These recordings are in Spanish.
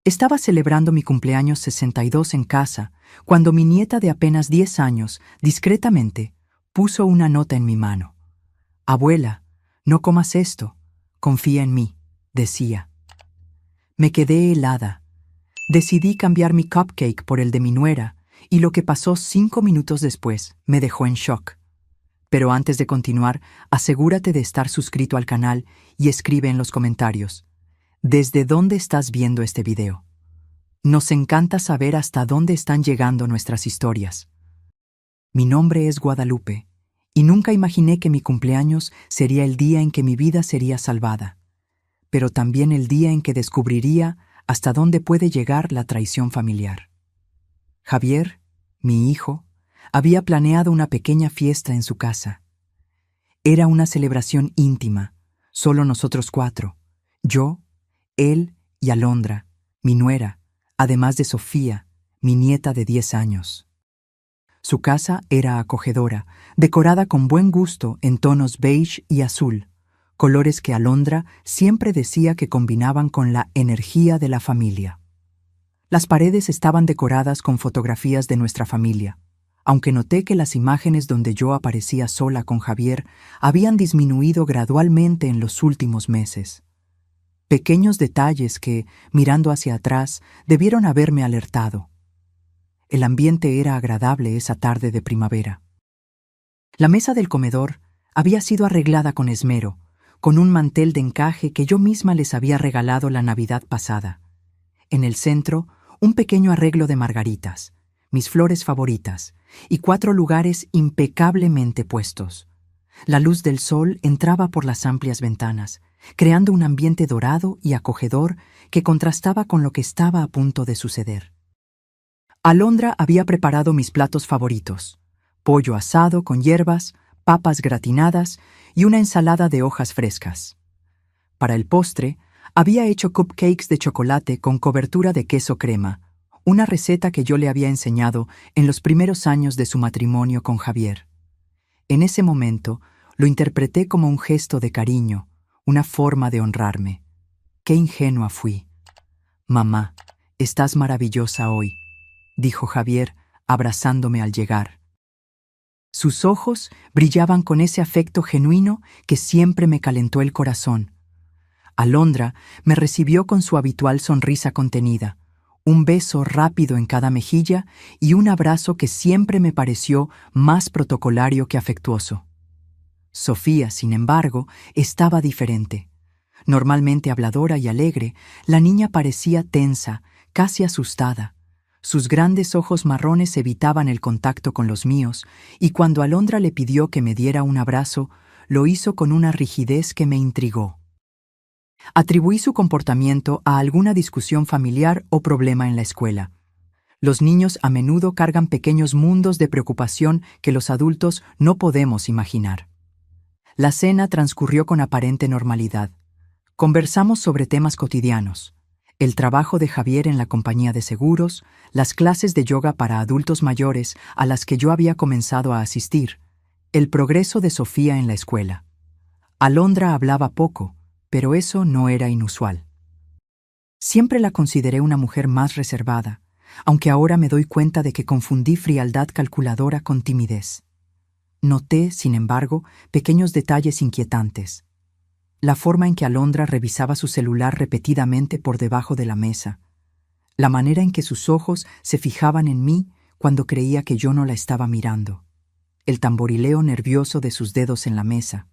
Estaba celebrando mi cumpleaños 62 en casa, cuando mi nieta de apenas 10 años, discretamente, puso una nota en mi mano. «Abuela, no comas esto, confía en mí», decía. Me quedé helada. Decidí cambiar mi cupcake por el de mi nuera, y lo que pasó 5 minutos después me dejó en shock. Pero antes de continuar, asegúrate de estar suscrito al canal y escribe en los comentarios: ¿desde dónde estás viendo este video? Nos encanta saber hasta dónde están llegando nuestras historias. Mi nombre es Guadalupe, y nunca imaginé que mi cumpleaños sería el día en que mi vida sería salvada, pero también el día en que descubriría hasta dónde puede llegar la traición familiar. Javier, mi hijo, había planeado una pequeña fiesta en su casa. Era una celebración íntima, solo nosotros 4, yo, él y Alondra, mi nuera, además de Sofía, mi nieta de 10 años. Su casa era acogedora, decorada con buen gusto en tonos beige y azul, colores que Alondra siempre decía que combinaban con la energía de la familia. Las paredes estaban decoradas con fotografías de nuestra familia, aunque noté que las imágenes donde yo aparecía sola con Javier habían disminuido gradualmente en los últimos meses. Pequeños detalles que, mirando hacia atrás, debieron haberme alertado. El ambiente era agradable esa tarde de primavera. La mesa del comedor había sido arreglada con esmero, con un mantel de encaje que yo misma les había regalado la Navidad pasada. En el centro, un pequeño arreglo de margaritas, mis flores favoritas, y 4 lugares impecablemente puestos. La luz del sol entraba por las amplias ventanas, creando un ambiente dorado y acogedor que contrastaba con lo que estaba a punto de suceder. Alondra había preparado mis platos favoritos: pollo asado con hierbas, papas gratinadas y una ensalada de hojas frescas. Para el postre, había hecho cupcakes de chocolate con cobertura de queso crema, una receta que yo le había enseñado en los primeros años de su matrimonio con Javier. En ese momento, lo interpreté como un gesto de cariño, una forma de honrarme. Qué ingenua fui. «Mamá, estás maravillosa hoy», dijo Javier, abrazándome al llegar. Sus ojos brillaban con ese afecto genuino que siempre me calentó el corazón. Alondra me recibió con su habitual sonrisa contenida, un beso rápido en cada mejilla y un abrazo que siempre me pareció más protocolario que afectuoso. Sofía, sin embargo, estaba diferente. Normalmente habladora y alegre, la niña parecía tensa, casi asustada. Sus grandes ojos marrones evitaban el contacto con los míos, y cuando Alondra le pidió que me diera un abrazo, lo hizo con una rigidez que me intrigó. Atribuí su comportamiento a alguna discusión familiar o problema en la escuela. Los niños a menudo cargan pequeños mundos de preocupación que los adultos no podemos imaginar. La cena transcurrió con aparente normalidad. Conversamos sobre temas cotidianos: el trabajo de Javier en la compañía de seguros, las clases de yoga para adultos mayores a las que yo había comenzado a asistir, el progreso de Sofía en la escuela. Alondra hablaba poco, pero eso no era inusual. Siempre la consideré una mujer más reservada, aunque ahora me doy cuenta de que confundí frialdad calculadora con timidez. Noté, sin embargo, pequeños detalles inquietantes. La forma en que Alondra revisaba su celular repetidamente por debajo de la mesa. La manera en que sus ojos se fijaban en mí cuando creía que yo no la estaba mirando. El tamborileo nervioso de sus dedos en la mesa.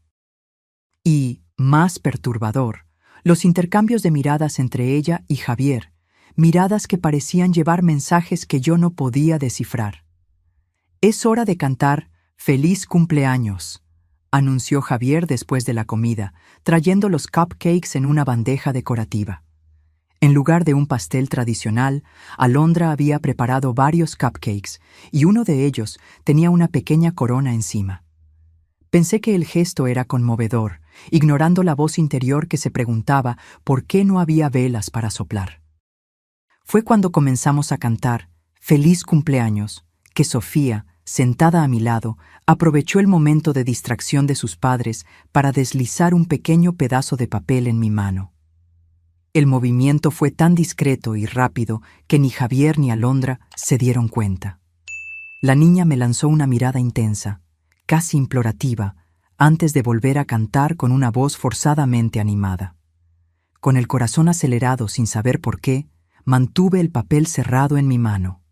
Y, más perturbador, los intercambios de miradas entre ella y Javier, miradas que parecían llevar mensajes que yo no podía descifrar. «Es hora de cantar ¡Feliz cumpleaños!», anunció Javier después de la comida, trayendo los cupcakes en una bandeja decorativa. En lugar de un pastel tradicional, Alondra había preparado varios cupcakes, y uno de ellos tenía una pequeña corona encima. Pensé que el gesto era conmovedor, ignorando la voz interior que se preguntaba por qué no había velas para soplar. Fue cuando comenzamos a cantar «Feliz cumpleaños» que Sofía, sentada a mi lado, aprovechó el momento de distracción de sus padres para deslizar un pequeño pedazo de papel en mi mano. El movimiento fue tan discreto y rápido que ni Javier ni Alondra se dieron cuenta. La niña me lanzó una mirada intensa, casi implorativa, antes de volver a cantar con una voz forzadamente animada. Con el corazón acelerado sin saber por qué, mantuve el papel cerrado en mi mano.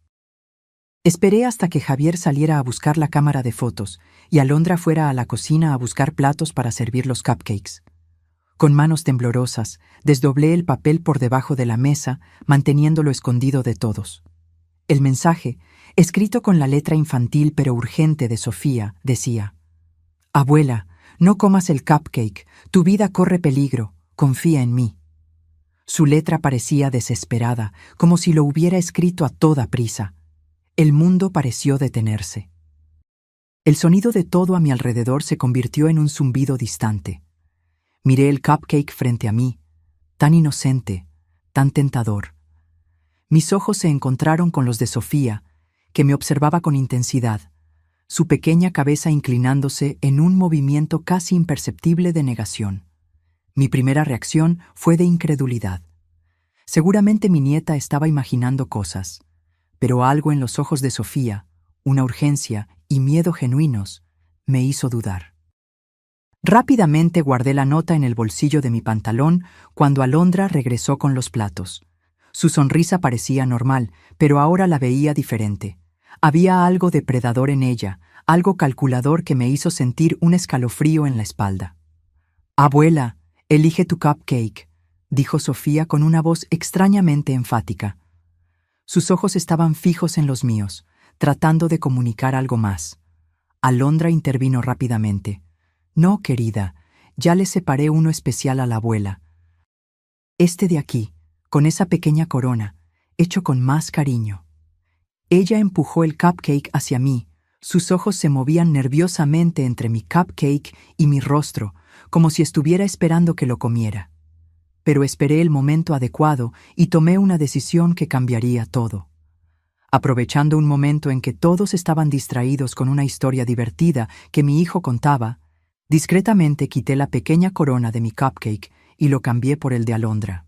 Esperé hasta que Javier saliera a buscar la cámara de fotos y Alondra fuera a la cocina a buscar platos para servir los cupcakes. Con manos temblorosas, desdoblé el papel por debajo de la mesa, manteniéndolo escondido de todos. El mensaje, escrito con la letra infantil pero urgente de Sofía, decía: «Abuela, no comas el cupcake, tu vida corre peligro, confía en mí». Su letra parecía desesperada, como si lo hubiera escrito a toda prisa. El mundo pareció detenerse. El sonido de todo a mi alrededor se convirtió en un zumbido distante. Miré el cupcake frente a mí, tan inocente, tan tentador. Mis ojos se encontraron con los de Sofía, que me observaba con intensidad, su pequeña cabeza inclinándose en un movimiento casi imperceptible de negación. Mi primera reacción fue de incredulidad. Seguramente mi nieta estaba imaginando cosas, pero algo en los ojos de Sofía, una urgencia y miedo genuinos, me hizo dudar. Rápidamente guardé la nota en el bolsillo de mi pantalón cuando Alondra regresó con los platos. Su sonrisa parecía normal, pero ahora la veía diferente. Había algo depredador en ella, algo calculador que me hizo sentir un escalofrío en la espalda. «Abuela, elige tu cupcake», dijo Sofía con una voz extrañamente enfática. Sus ojos estaban fijos en los míos, tratando de comunicar algo más. Alondra intervino rápidamente. «No, querida, ya le separé uno especial a la abuela. Este de aquí, con esa pequeña corona, hecho con más cariño». Ella empujó el cupcake hacia mí. Sus ojos se movían nerviosamente entre mi cupcake y mi rostro, como si estuviera esperando que lo comiera. Pero esperé el momento adecuado y tomé una decisión que cambiaría todo. Aprovechando un momento en que todos estaban distraídos con una historia divertida que mi hijo contaba, discretamente quité la pequeña corona de mi cupcake y lo cambié por el de Alondra.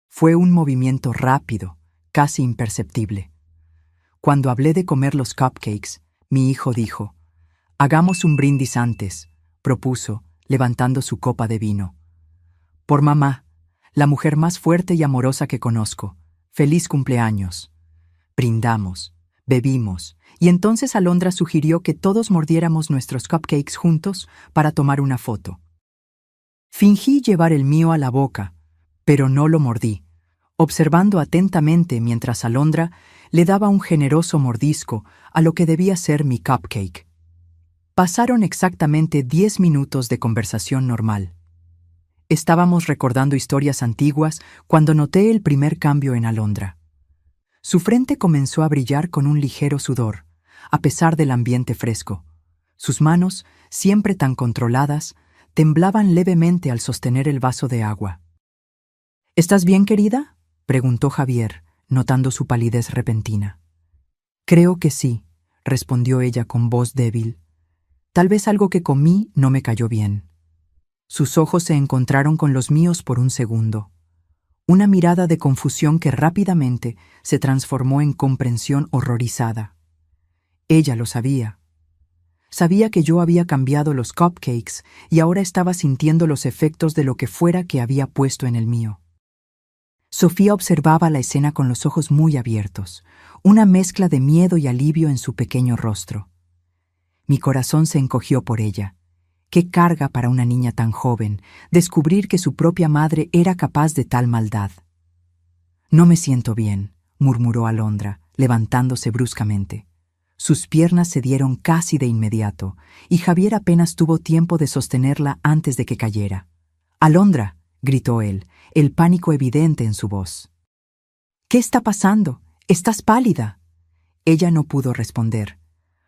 Fue un movimiento rápido, casi imperceptible. Cuando hablé de comer los cupcakes, mi hijo dijo: «Hagamos un brindis antes», propuso, levantando su copa de vino. «Por mamá, la mujer más fuerte y amorosa que conozco. Feliz cumpleaños». Brindamos, bebimos, y entonces Alondra sugirió que todos mordiéramos nuestros cupcakes juntos para tomar una foto. Fingí llevar el mío a la boca, pero no lo mordí, observando atentamente mientras Alondra le daba un generoso mordisco a lo que debía ser mi cupcake. Pasaron exactamente 10 minutos de conversación normal. Estábamos recordando historias antiguas cuando noté el primer cambio en Alondra. Su frente comenzó a brillar con un ligero sudor, a pesar del ambiente fresco. Sus manos, siempre tan controladas, temblaban levemente al sostener el vaso de agua. «¿Estás bien, querida?», preguntó Javier, notando su palidez repentina. «Creo que sí», respondió ella con voz débil. «Tal vez algo que comí no me cayó bien». Sus ojos se encontraron con los míos por un segundo. Una mirada de confusión que rápidamente se transformó en comprensión horrorizada. Ella lo sabía. Sabía que yo había cambiado los cupcakes y ahora estaba sintiendo los efectos de lo que fuera que había puesto en el mío. Sofía observaba la escena con los ojos muy abiertos, una mezcla de miedo y alivio en su pequeño rostro. Mi corazón se encogió por ella. Qué carga para una niña tan joven descubrir que su propia madre era capaz de tal maldad. «No me siento bien», murmuró Alondra, levantándose bruscamente. Sus piernas se dieron casi de inmediato, y Javier apenas tuvo tiempo de sostenerla antes de que cayera. «Alondra», gritó él, el pánico evidente en su voz. «¿Qué está pasando? Estás pálida». Ella no pudo responder.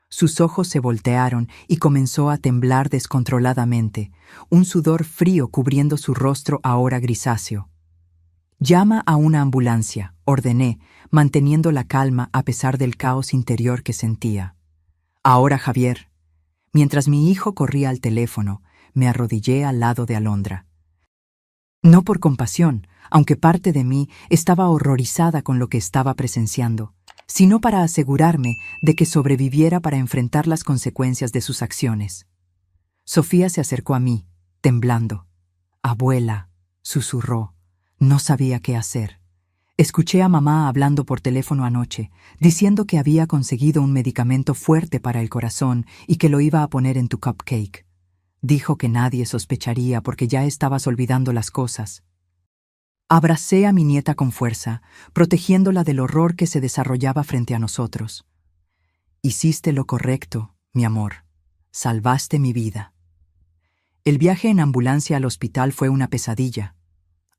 Sus ojos se voltearon y comenzó a temblar descontroladamente, un sudor frío cubriendo su rostro ahora grisáceo. «Llama a una ambulancia», ordené, manteniendo la calma a pesar del caos interior que sentía. «Ahora, Javier». Mientras mi hijo corría al teléfono, me arrodillé al lado de Alondra. No por compasión, aunque parte de mí estaba horrorizada con lo que estaba presenciando, sino para asegurarme de que sobreviviera para enfrentar las consecuencias de sus acciones. Sofía se acercó a mí, temblando. «Abuela», susurró. No sabía qué hacer. Escuché a mamá hablando por teléfono anoche, diciendo que había conseguido un medicamento fuerte para el corazón y que lo iba a poner en tu cupcake. Dijo que nadie sospecharía porque ya estabas olvidando las cosas. Abracé a mi nieta con fuerza, protegiéndola del horror que se desarrollaba frente a nosotros. Hiciste lo correcto, mi amor. Salvaste mi vida. El viaje en ambulancia al hospital fue una pesadilla.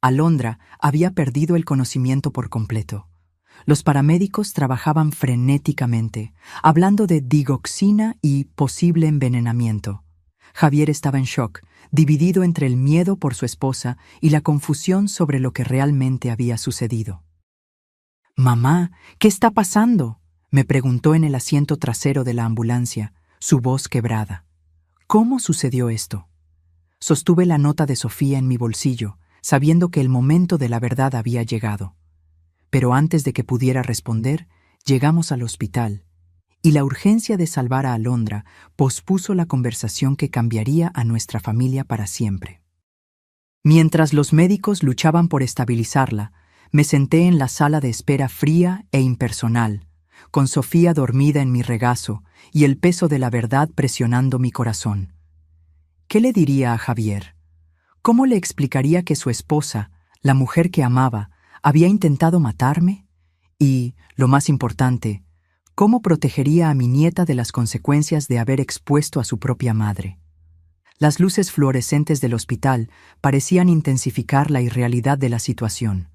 Alondra había perdido el conocimiento por completo. Los paramédicos trabajaban frenéticamente, hablando de digoxina y posible envenenamiento. Javier estaba en shock, dividido entre el miedo por su esposa y la confusión sobre lo que realmente había sucedido. «Mamá, ¿qué está pasando?», me preguntó en el asiento trasero de la ambulancia, su voz quebrada. «¿Cómo sucedió esto?». Sostuve la nota de Sofía en mi bolsillo, sabiendo que el momento de la verdad había llegado. Pero antes de que pudiera responder, llegamos al hospital, y la urgencia de salvar a Alondra pospuso la conversación que cambiaría a nuestra familia para siempre. Mientras los médicos luchaban por estabilizarla, me senté en la sala de espera fría e impersonal, con Sofía dormida en mi regazo y el peso de la verdad presionando mi corazón. ¿Qué le diría a Javier? ¿Cómo le explicaría que su esposa, la mujer que amaba, había intentado matarme? Y, lo más importante, ¿cómo protegería a mi nieta de las consecuencias de haber expuesto a su propia madre? Las luces fluorescentes del hospital parecían intensificar la irrealidad de la situación.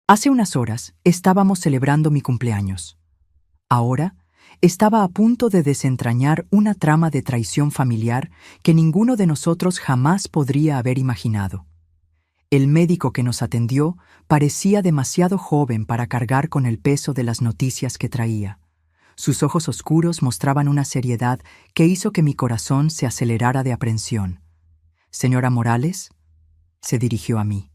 Hace unas horas estábamos celebrando mi cumpleaños. Ahora estaba a punto de desentrañar una trama de traición familiar que ninguno de nosotros jamás podría haber imaginado. El médico que nos atendió parecía demasiado joven para cargar con el peso de las noticias que traía. Sus ojos oscuros mostraban una seriedad que hizo que mi corazón se acelerara de aprensión. «Señora Morales», se dirigió a mí.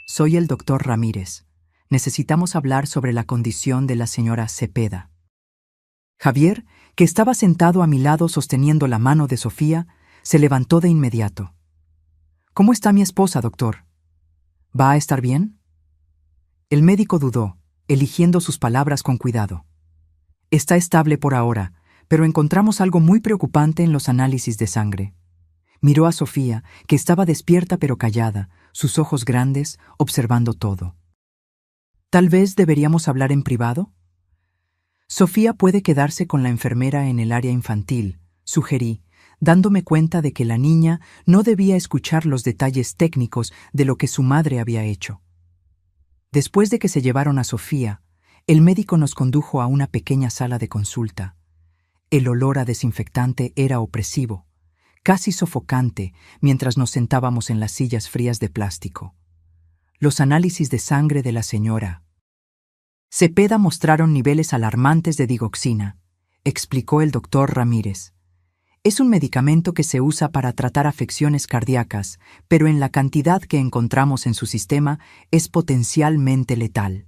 «Soy el doctor Ramírez. Necesitamos hablar sobre la condición de la señora Cepeda». Javier, que estaba sentado a mi lado sosteniendo la mano de Sofía, se levantó de inmediato. «¿Cómo está mi esposa, doctor? ¿Va a estar bien?». El médico dudó, eligiendo sus palabras con cuidado. «Está estable por ahora, pero encontramos algo muy preocupante en los análisis de sangre». Miró a Sofía, que estaba despierta pero callada, sus ojos grandes, observando todo. «¿Tal vez deberíamos hablar en privado?». «Sofía puede quedarse con la enfermera en el área infantil», sugerí, dándome cuenta de que la niña no debía escuchar los detalles técnicos de lo que su madre había hecho. Después de que se llevaron a Sofía, el médico nos condujo a una pequeña sala de consulta. El olor a desinfectante era opresivo, casi sofocante, mientras nos sentábamos en las sillas frías de plástico. Los análisis de sangre de la señora Cepeda mostraron niveles alarmantes de digoxina, explicó el doctor Ramírez. Es un medicamento que se usa para tratar afecciones cardíacas, pero en la cantidad que encontramos en su sistema es potencialmente letal.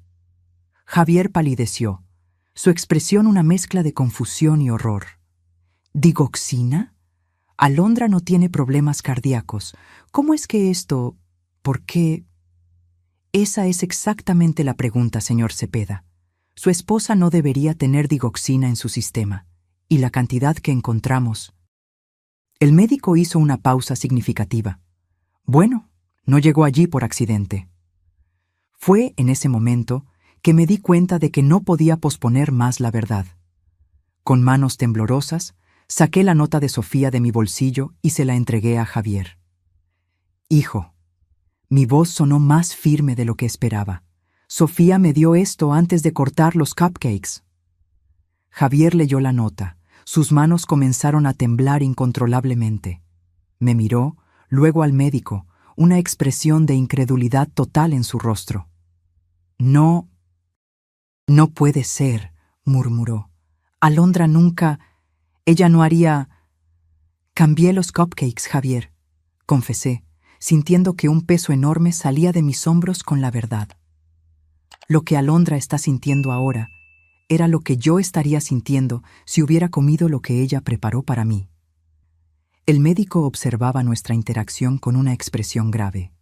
Javier palideció, su expresión una mezcla de confusión y horror. ¿Digoxina? Alondra no tiene problemas cardíacos. ¿Cómo es que esto? ¿Por qué? Esa es exactamente la pregunta, señor Cepeda. Su esposa no debería tener digoxina en su sistema, y la cantidad que encontramos. El médico hizo una pausa significativa. Bueno, no llegó allí por accidente. Fue en ese momento que me di cuenta de que no podía posponer más la verdad. Con manos temblorosas, saqué la nota de Sofía de mi bolsillo y se la entregué a Javier. «Hijo». Mi voz sonó más firme de lo que esperaba. «Sofía me dio esto antes de cortar los cupcakes». Javier leyó la nota. Sus manos comenzaron a temblar incontrolablemente. Me miró, luego al médico, una expresión de incredulidad total en su rostro. «No puede ser», murmuró. «Alondra nunca... Ella no haría...». «Cambié los cupcakes, Javier», confesé, sintiendo que un peso enorme salía de mis hombros con la verdad. Lo que Alondra está sintiendo ahora era lo que yo estaría sintiendo si hubiera comido lo que ella preparó para mí. El médico observaba nuestra interacción con una expresión grave.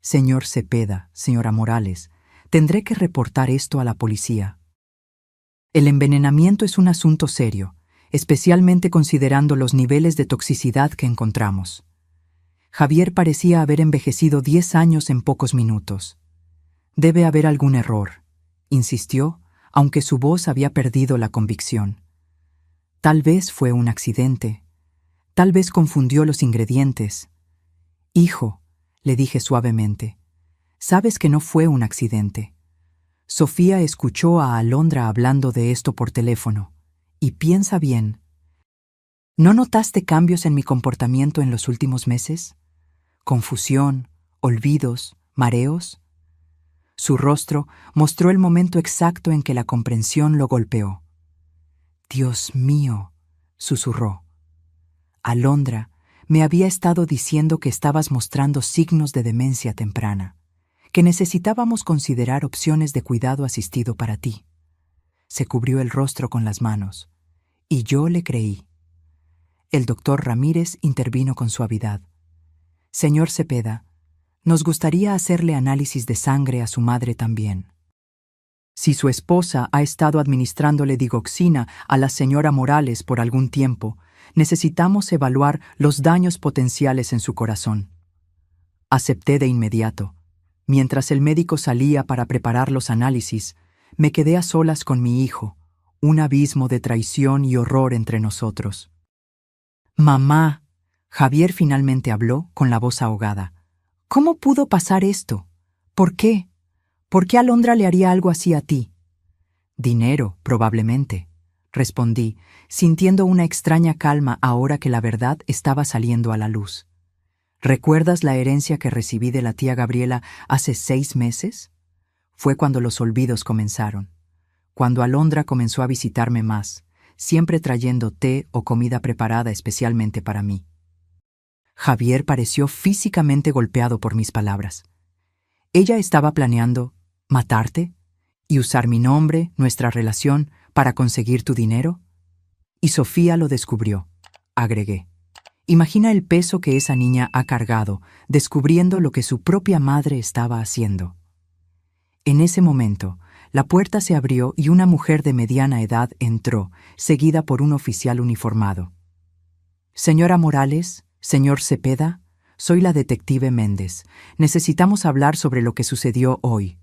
Señor Cepeda, señora Morales, tendré que reportar esto a la policía. El envenenamiento es un asunto serio, especialmente considerando los niveles de toxicidad que encontramos. Javier parecía haber envejecido 10 años en pocos minutos. Debe haber algún error, insistió, aunque su voz había perdido la convicción. Tal vez fue un accidente. Tal vez confundió los ingredientes. Hijo, le dije suavemente, sabes que no fue un accidente. Sofía escuchó a Alondra hablando de esto por teléfono. Y piensa bien. ¿No notaste cambios en mi comportamiento en los últimos meses? ¿Confusión, olvidos, mareos? Su rostro mostró el momento exacto en que la comprensión lo golpeó. Dios mío, susurró. Alondra, me había estado diciendo que estabas mostrando signos de demencia temprana, que necesitábamos considerar opciones de cuidado asistido para ti. Se cubrió el rostro con las manos, y yo le creí. El doctor Ramírez intervino con suavidad. Señor Cepeda, nos gustaría hacerle análisis de sangre a su madre también. Si su esposa ha estado administrándole digoxina a la señora Morales por algún tiempo, necesitamos evaluar los daños potenciales en su corazón. Acepté de inmediato. Mientras el médico salía para preparar los análisis, me quedé a solas con mi hijo, un abismo de traición y horror entre nosotros. Mamá, Javier finalmente habló con la voz ahogada. ¿Cómo pudo pasar esto? ¿Por qué? ¿Por qué Alondra le haría algo así a ti? Dinero, probablemente, respondí, sintiendo una extraña calma ahora que la verdad estaba saliendo a la luz. ¿Recuerdas la herencia que recibí de la tía Gabriela hace 6 meses? Fue cuando los olvidos comenzaron, cuando Alondra comenzó a visitarme más, siempre trayendo té o comida preparada especialmente para mí. Javier pareció físicamente golpeado por mis palabras. Ella estaba planeando matarte y usar mi nombre, nuestra relación, para conseguir tu dinero. Y Sofía lo descubrió, agregué. Imagina el peso que esa niña ha cargado, descubriendo lo que su propia madre estaba haciendo. En ese momento, la puerta se abrió y una mujer de mediana edad entró, seguida por un oficial uniformado. Señora Morales, señor Cepeda, soy la detective Méndez. Necesitamos hablar sobre lo que sucedió hoy.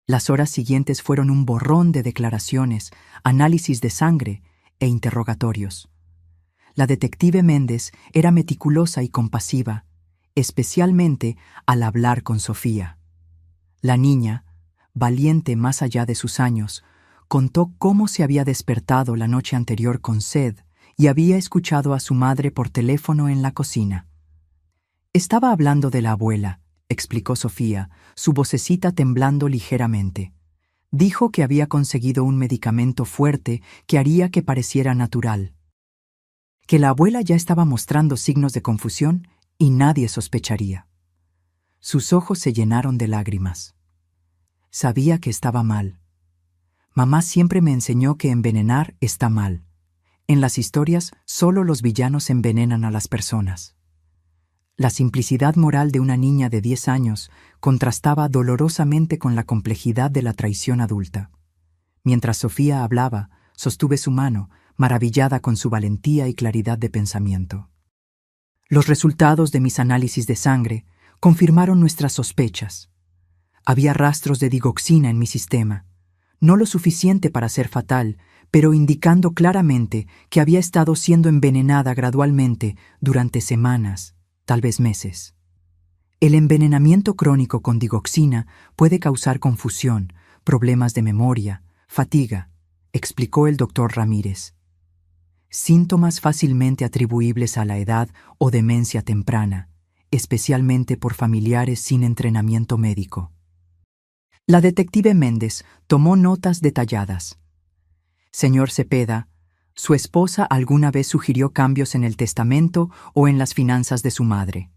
Las horas siguientes fueron un borrón de declaraciones, análisis de sangre e interrogatorios. La detective Méndez era meticulosa y compasiva, especialmente al hablar con Sofía. La niña, valiente más allá de sus años, contó cómo se había despertado la noche anterior con sed y había escuchado a su madre por teléfono en la cocina. Estaba hablando de la abuela, explicó Sofía, su vocecita temblando ligeramente. Dijo que había conseguido un medicamento fuerte que haría que pareciera natural. Que la abuela ya estaba mostrando signos de confusión y nadie sospecharía. Sus ojos se llenaron de lágrimas. Sabía que estaba mal. Mamá siempre me enseñó que envenenar está mal. En las historias, solo los villanos envenenan a las personas. La simplicidad moral de una niña de 10 años contrastaba dolorosamente con la complejidad de la traición adulta. Mientras Sofía hablaba, sostuve su mano, maravillada con su valentía y claridad de pensamiento. Los resultados de mis análisis de sangre confirmaron nuestras sospechas. Había rastros de digoxina en mi sistema, no lo suficiente para ser fatal, pero indicando claramente que había estado siendo envenenada gradualmente durante semanas, tal vez meses. El envenenamiento crónico con digoxina puede causar confusión, problemas de memoria, fatiga, explicó el doctor Ramírez. Síntomas fácilmente atribuibles a la edad o demencia temprana, especialmente por familiares sin entrenamiento médico. La detective Méndez tomó notas detalladas. Señor Cepeda, ¿su esposa alguna vez sugirió cambios en el testamento o en las finanzas de su madre?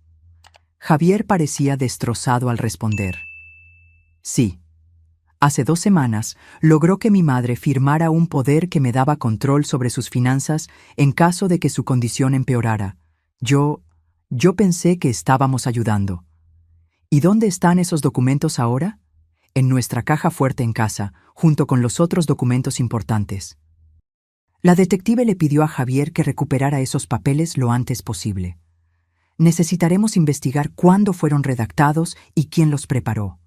Javier parecía destrozado al responder. Sí. Hace 2 semanas logró que mi madre firmara un poder que me daba control sobre sus finanzas en caso de que su condición empeorara. Yo pensé que estábamos ayudando. ¿Y dónde están esos documentos ahora? En nuestra caja fuerte en casa, junto con los otros documentos importantes. La detective le pidió a Javier que recuperara esos papeles lo antes posible. Necesitaremos investigar cuándo fueron redactados y quién los preparó.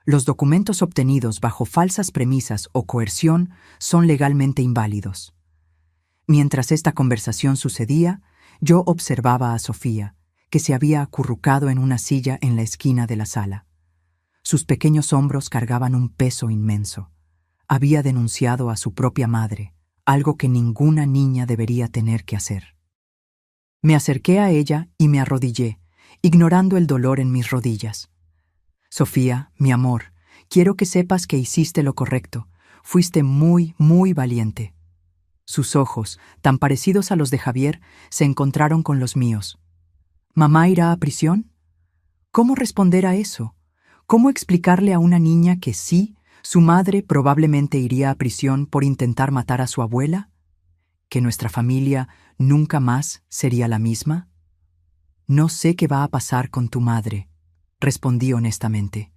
Los documentos obtenidos bajo falsas premisas o coerción son legalmente inválidos. Mientras esta conversación sucedía, yo observaba a Sofía, que se había acurrucado en una silla en la esquina de la sala. Sus pequeños hombros cargaban un peso inmenso. Había denunciado a su propia madre, algo que ninguna niña debería tener que hacer. Me acerqué a ella y me arrodillé, ignorando el dolor en mis rodillas. Sofía, mi amor, quiero que sepas que hiciste lo correcto. Fuiste muy, muy valiente. Sus ojos, tan parecidos a los de Javier, se encontraron con los míos. ¿Mamá irá a prisión? ¿Cómo responder a eso? ¿Cómo explicarle a una niña que sí, su madre probablemente iría a prisión por intentar matar a su abuela? ¿Que nuestra familia nunca más sería la misma? No sé qué va a pasar con tu madre, respondí honestamente.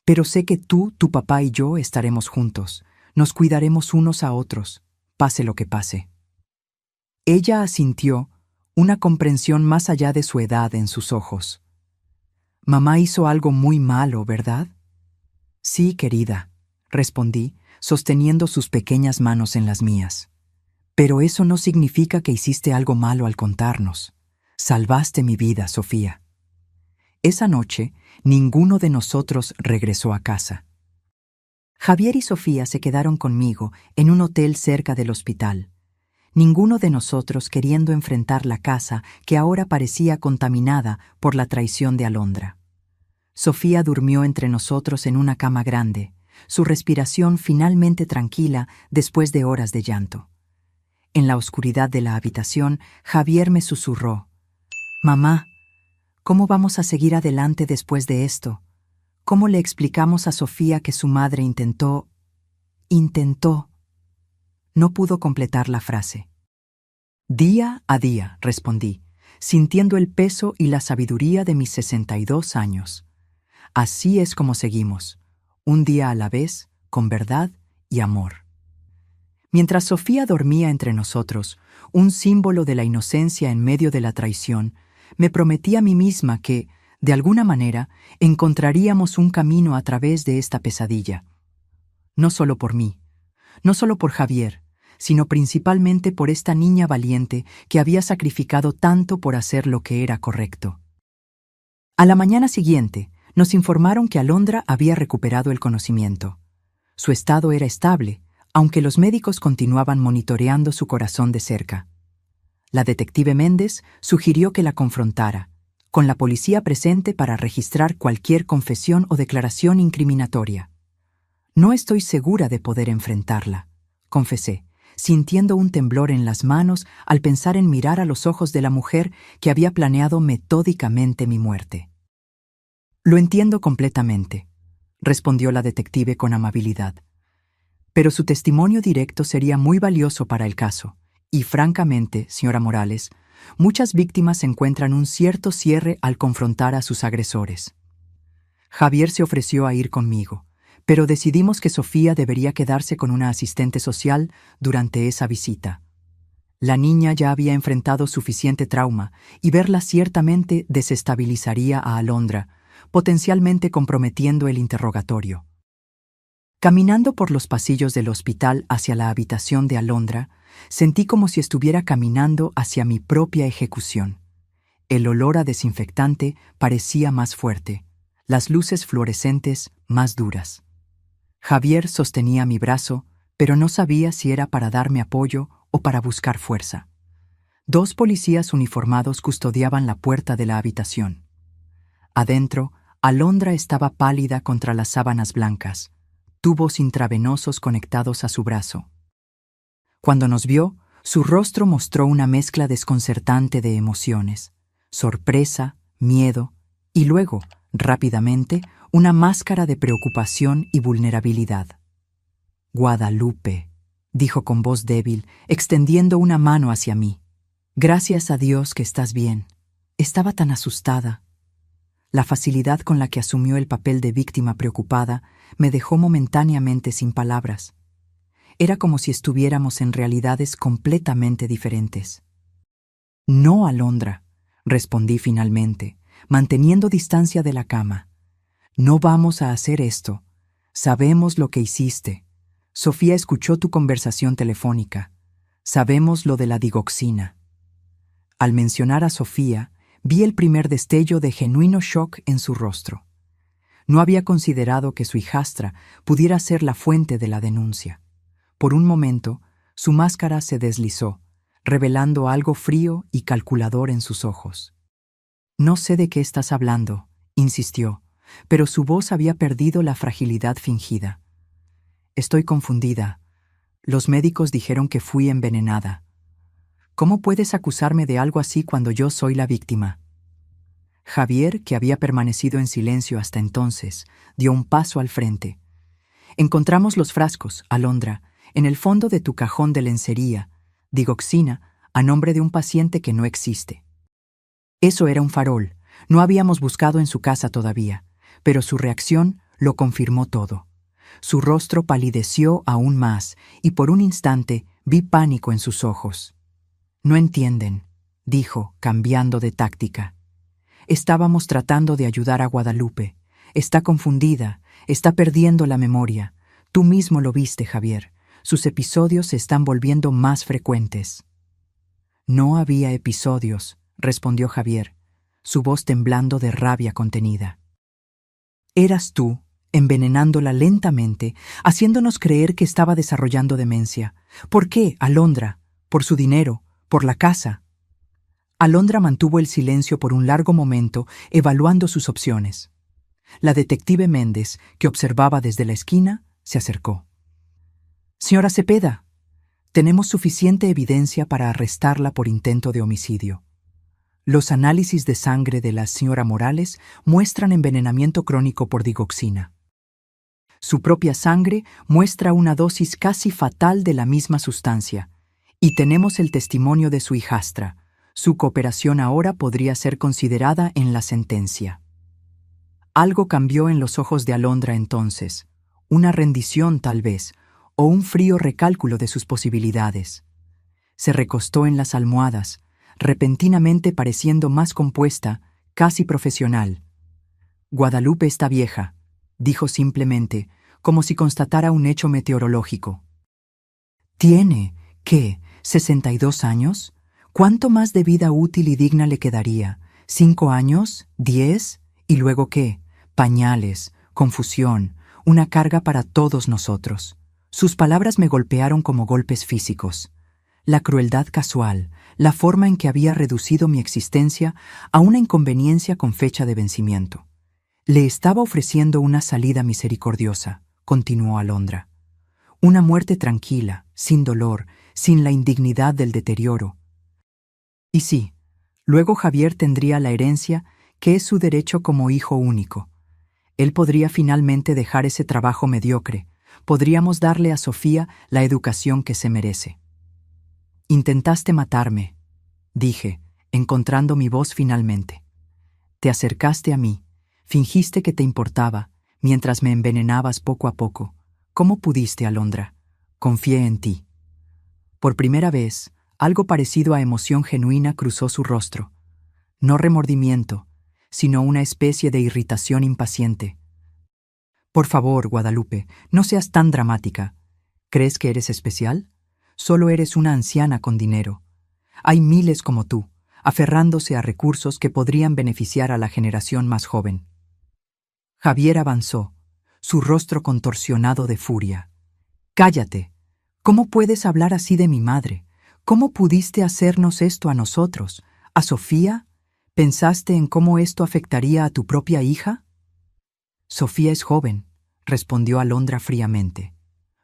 Pero sé que tú, tu papá y yo estaremos juntos. Nos cuidaremos unos a otros, pase lo que pase. Ella asintió, una comprensión más allá de su edad en sus ojos. Mamá hizo algo muy malo, ¿verdad? Sí, querida, respondí, sosteniendo sus pequeñas manos en las mías. Pero eso no significa que hiciste algo malo al contarnos. Salvaste mi vida, Sofía. Esa noche, ninguno de nosotros regresó a casa. Javier y Sofía se quedaron conmigo en un hotel cerca del hospital. Ninguno de nosotros queriendo enfrentar la casa que ahora parecía contaminada por la traición de Alondra. Sofía durmió entre nosotros en una cama grande, su respiración finalmente tranquila después de horas de llanto. En la oscuridad de la habitación, Javier me susurró: «Mamá, ¿cómo vamos a seguir adelante después de esto? ¿Cómo le explicamos a Sofía que su madre intentó...?» No pudo completar la frase. Día a día, respondí, sintiendo el peso y la sabiduría de mis 62 años. Así es como seguimos, un día a la vez, con verdad y amor. Mientras Sofía dormía entre nosotros, un símbolo de la inocencia en medio de la traición, me prometí a mí misma que, de alguna manera, encontraríamos un camino a través de esta pesadilla. No solo por mí, no solo por Javier, sino principalmente por esta niña valiente que había sacrificado tanto por hacer lo que era correcto. A la mañana siguiente, nos informaron que Alondra había recuperado el conocimiento. Su estado era estable, aunque los médicos continuaban monitoreando su corazón de cerca. La detective Méndez sugirió que la confrontara, con la policía presente para registrar cualquier confesión o declaración incriminatoria. No estoy segura de poder enfrentarla, confesé, sintiendo un temblor en las manos al pensar en mirar a los ojos de la mujer que había planeado metódicamente mi muerte. Lo entiendo completamente, respondió la detective con amabilidad. Pero su testimonio directo sería muy valioso para el caso, y francamente, señora Morales, muchas víctimas encuentran un cierto cierre al confrontar a sus agresores. Javier se ofreció a ir conmigo, pero decidimos que Sofía debería quedarse con una asistente social durante esa visita. La niña ya había enfrentado suficiente trauma y verla ciertamente desestabilizaría a Alondra, potencialmente comprometiendo el interrogatorio. Caminando por los pasillos del hospital hacia la habitación de Alondra, sentí como si estuviera caminando hacia mi propia ejecución. El olor a desinfectante parecía más fuerte, las luces fluorescentes más duras. Javier sostenía mi brazo, pero no sabía si era para darme apoyo o para buscar fuerza. 2 policías uniformados custodiaban la puerta de la habitación. Adentro, Alondra estaba pálida contra las sábanas blancas, tubos intravenosos conectados a su brazo. Cuando nos vio, su rostro mostró una mezcla desconcertante de emociones: sorpresa, miedo Y luego, rápidamente, una máscara de preocupación y vulnerabilidad. Guadalupe, dijo con voz débil, extendiendo una mano hacia mí. Gracias a Dios que estás bien. Estaba tan asustada. La facilidad con la que asumió el papel de víctima preocupada me dejó momentáneamente sin palabras. Era como si estuviéramos en realidades completamente diferentes. No, Alondra, respondí finalmente, manteniendo distancia de la cama. No vamos a hacer esto. Sabemos lo que hiciste. Sofía escuchó tu conversación telefónica. Sabemos lo de la digoxina. Al mencionar a Sofía, vi el primer destello de genuino shock en su rostro. No había considerado que su hijastra pudiera ser la fuente de la denuncia. Por un momento, su máscara se deslizó, revelando algo frío y calculador en sus ojos. No sé de qué estás hablando, insistió, pero su voz había perdido la fragilidad fingida. Estoy confundida. Los médicos dijeron que fui envenenada. ¿Cómo puedes acusarme de algo así cuando yo soy la víctima? Javier, que había permanecido en silencio hasta entonces, dio un paso al frente. Encontramos los frascos, Alondra, en el fondo de tu cajón de lencería, digoxina, a nombre de un paciente que no existe. Eso era un farol. No habíamos buscado en su casa todavía, pero su reacción lo confirmó todo. Su rostro palideció aún más y por un instante vi pánico en sus ojos. No entienden, dijo, cambiando de táctica. Estábamos tratando de ayudar a Guadalupe. Está confundida, está perdiendo la memoria. Tú mismo lo viste, Javier. Sus episodios se están volviendo más frecuentes. No había episodios, respondió Javier, su voz temblando de rabia contenida. Eras tú, envenenándola lentamente, haciéndonos creer que estaba desarrollando demencia. ¿Por qué, Alondra? ¿Por su dinero? ¿Por la casa? Alondra mantuvo el silencio por un largo momento, evaluando sus opciones. La detective Méndez, que observaba desde la esquina, se acercó. Señora Cepeda, tenemos suficiente evidencia para arrestarla por intento de homicidio. Los análisis de sangre de la señora Morales muestran envenenamiento crónico por digoxina. Su propia sangre muestra una dosis casi fatal de la misma sustancia, y tenemos el testimonio de su hijastra. Su cooperación ahora podría ser considerada en la sentencia. Algo cambió en los ojos de Alondra entonces, una rendición tal vez, o un frío recálculo de sus posibilidades. Se recostó en las almohadas, repentinamente pareciendo más compuesta, casi profesional. Guadalupe está vieja, dijo simplemente, como si constatara un hecho meteorológico. ¿Tiene, qué, 62 años? ¿Cuánto más de vida útil y digna le quedaría? ¿5 años? ¿10? ¿Y luego qué? Pañales, confusión, una carga para todos nosotros. Sus palabras me golpearon como golpes físicos. La crueldad casual, la forma en que había reducido mi existencia a una inconveniencia con fecha de vencimiento. Le estaba ofreciendo una salida misericordiosa, continuó Alondra. Una muerte tranquila, sin dolor, sin la indignidad del deterioro. Y sí, luego Javier tendría la herencia, que es su derecho como hijo único. Él podría finalmente dejar ese trabajo mediocre. Podríamos darle a Sofía la educación que se merece. Intentaste matarme, dije, encontrando mi voz finalmente. Te acercaste a mí, fingiste que te importaba, mientras me envenenabas poco a poco. ¿Cómo pudiste, Alondra? Confié en ti. Por primera vez, algo parecido a emoción genuina cruzó su rostro. No remordimiento, sino una especie de irritación impaciente. Por favor, Guadalupe, no seas tan dramática. ¿Crees que eres especial? Solo eres una anciana con dinero. Hay miles como tú, aferrándose a recursos que podrían beneficiar a la generación más joven. Javier avanzó, su rostro contorsionado de furia. «Cállate. ¿Cómo puedes hablar así de mi madre? ¿Cómo pudiste hacernos esto a nosotros? ¿A Sofía? ¿Pensaste en cómo esto afectaría a tu propia hija?» «Sofía es joven», respondió Alondra fríamente.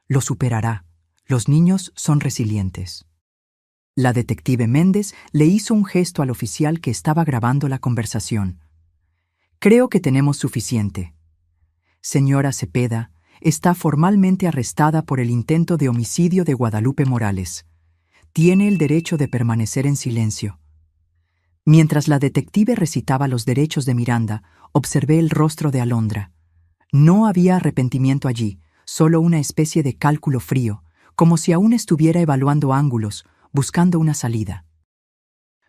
«Lo superará. Los niños son resilientes». La detective Méndez le hizo un gesto al oficial que estaba grabando la conversación. Creo que tenemos suficiente. Señora Cepeda está formalmente arrestada por el intento de homicidio de Guadalupe Morales. Tiene el derecho de permanecer en silencio. Mientras la detective recitaba los derechos de Miranda, observé el rostro de Alondra. No había arrepentimiento allí, solo una especie de cálculo frío, como si aún estuviera evaluando ángulos, buscando una salida.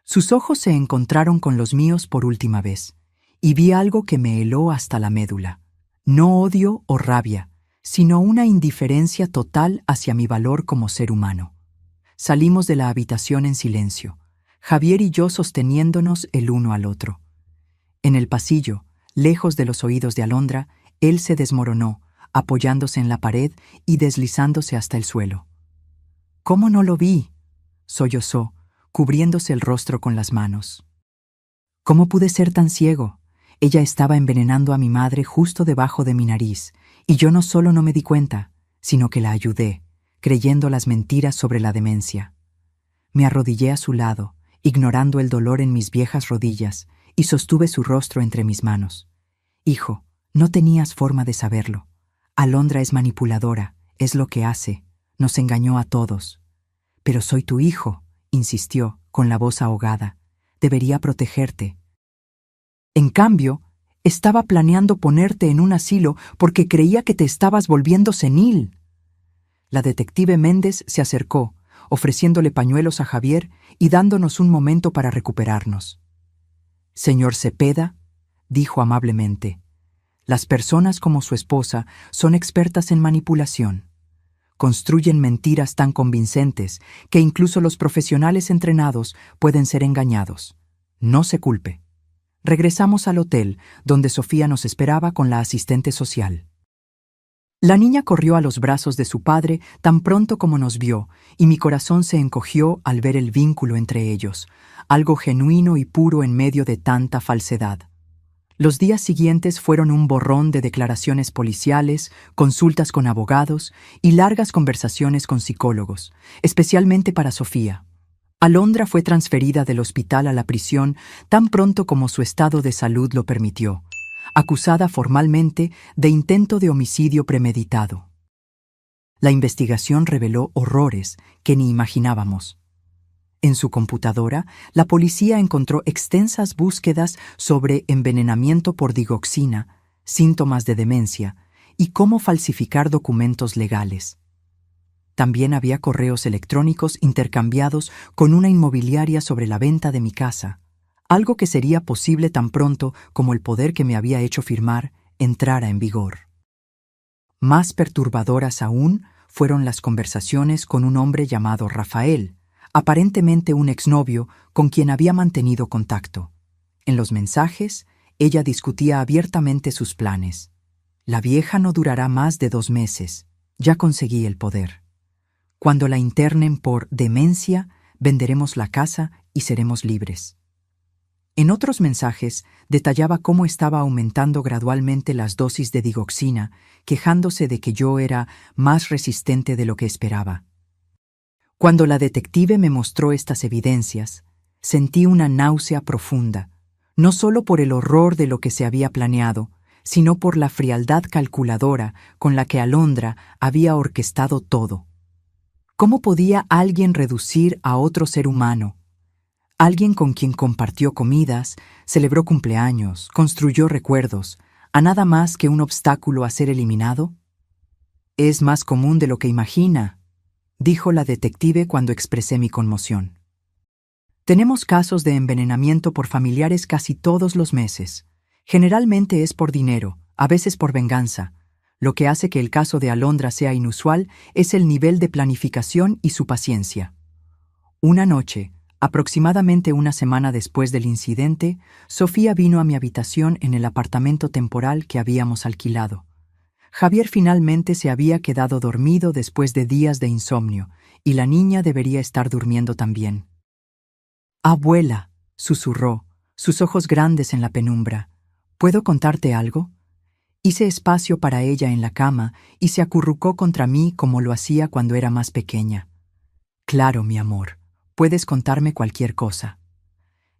Sus ojos se encontraron con los míos por última vez, y vi algo que me heló hasta la médula. No odio o rabia, sino una indiferencia total hacia mi valor como ser humano. Salimos de la habitación en silencio, Javier y yo sosteniéndonos el uno al otro. En el pasillo, lejos de los oídos de Alondra, él se desmoronó, apoyándose en la pared y deslizándose hasta el suelo. «¿Cómo no lo vi?», sollozó, cubriéndose el rostro con las manos. «¿Cómo pude ser tan ciego? Ella estaba envenenando a mi madre justo debajo de mi nariz, y yo no solo no me di cuenta, sino que la ayudé, creyendo las mentiras sobre la demencia. Me arrodillé a su lado, ignorando el dolor en mis viejas rodillas, y sostuve su rostro entre mis manos. Hijo, no tenías forma de saberlo. Alondra es manipuladora, es lo que hace, nos engañó a todos. Pero soy tu hijo, insistió, con la voz ahogada. Debería protegerte. En cambio, estaba planeando ponerte en un asilo porque creía que te estabas volviendo senil. La detective Méndez se acercó, ofreciéndole pañuelos a Javier y dándonos un momento para recuperarnos. «Señor Cepeda», dijo amablemente, «las personas como su esposa son expertas en manipulación. Construyen mentiras tan convincentes que incluso los profesionales entrenados pueden ser engañados. No se culpe». Regresamos al hotel, donde Sofía nos esperaba con la asistente social. La niña corrió a los brazos de su padre tan pronto como nos vio, y mi corazón se encogió al ver el vínculo entre ellos, algo genuino y puro en medio de tanta falsedad. Los días siguientes fueron un borrón de declaraciones policiales, consultas con abogados y largas conversaciones con psicólogos, especialmente para Sofía. Alondra fue transferida del hospital a la prisión tan pronto como su estado de salud lo permitió, acusada formalmente de intento de homicidio premeditado. La investigación reveló horrores que ni imaginábamos. En su computadora, la policía encontró extensas búsquedas sobre envenenamiento por digoxina, síntomas de demencia y cómo falsificar documentos legales. También había correos electrónicos intercambiados con una inmobiliaria sobre la venta de mi casa, algo que sería posible tan pronto como el poder que me había hecho firmar entrara en vigor. Más perturbadoras aún fueron las conversaciones con un hombre llamado Rafael, aparentemente un exnovio con quien había mantenido contacto. En los mensajes, ella discutía abiertamente sus planes. «La vieja no durará más de 2 meses. Ya conseguí el poder. Cuando la internen por demencia, venderemos la casa y seremos libres». En otros mensajes, detallaba cómo estaba aumentando gradualmente las dosis de digoxina, quejándose de que yo era más resistente de lo que esperaba. Cuando la detective me mostró estas evidencias, sentí una náusea profunda, no solo por el horror de lo que se había planeado, sino por la frialdad calculadora con la que Alondra había orquestado todo. ¿Cómo podía alguien reducir a otro ser humano, alguien con quien compartió comidas, celebró cumpleaños, construyó recuerdos, a nada más que un obstáculo a ser eliminado? «Es más común de lo que imagina», dijo la detective cuando expresé mi conmoción. «Tenemos casos de envenenamiento por familiares casi todos los meses. Generalmente es por dinero, a veces por venganza. Lo que hace que el caso de Alondra sea inusual es el nivel de planificación y su paciencia». Una noche, aproximadamente una semana después del incidente, Sofía vino a mi habitación en el apartamento temporal que habíamos alquilado. Javier finalmente se había quedado dormido después de días de insomnio, y la niña debería estar durmiendo también. «Abuela», susurró, sus ojos grandes en la penumbra, «¿puedo contarte algo?». Hice espacio para ella en la cama y se acurrucó contra mí como lo hacía cuando era más pequeña. «Claro, mi amor, puedes contarme cualquier cosa».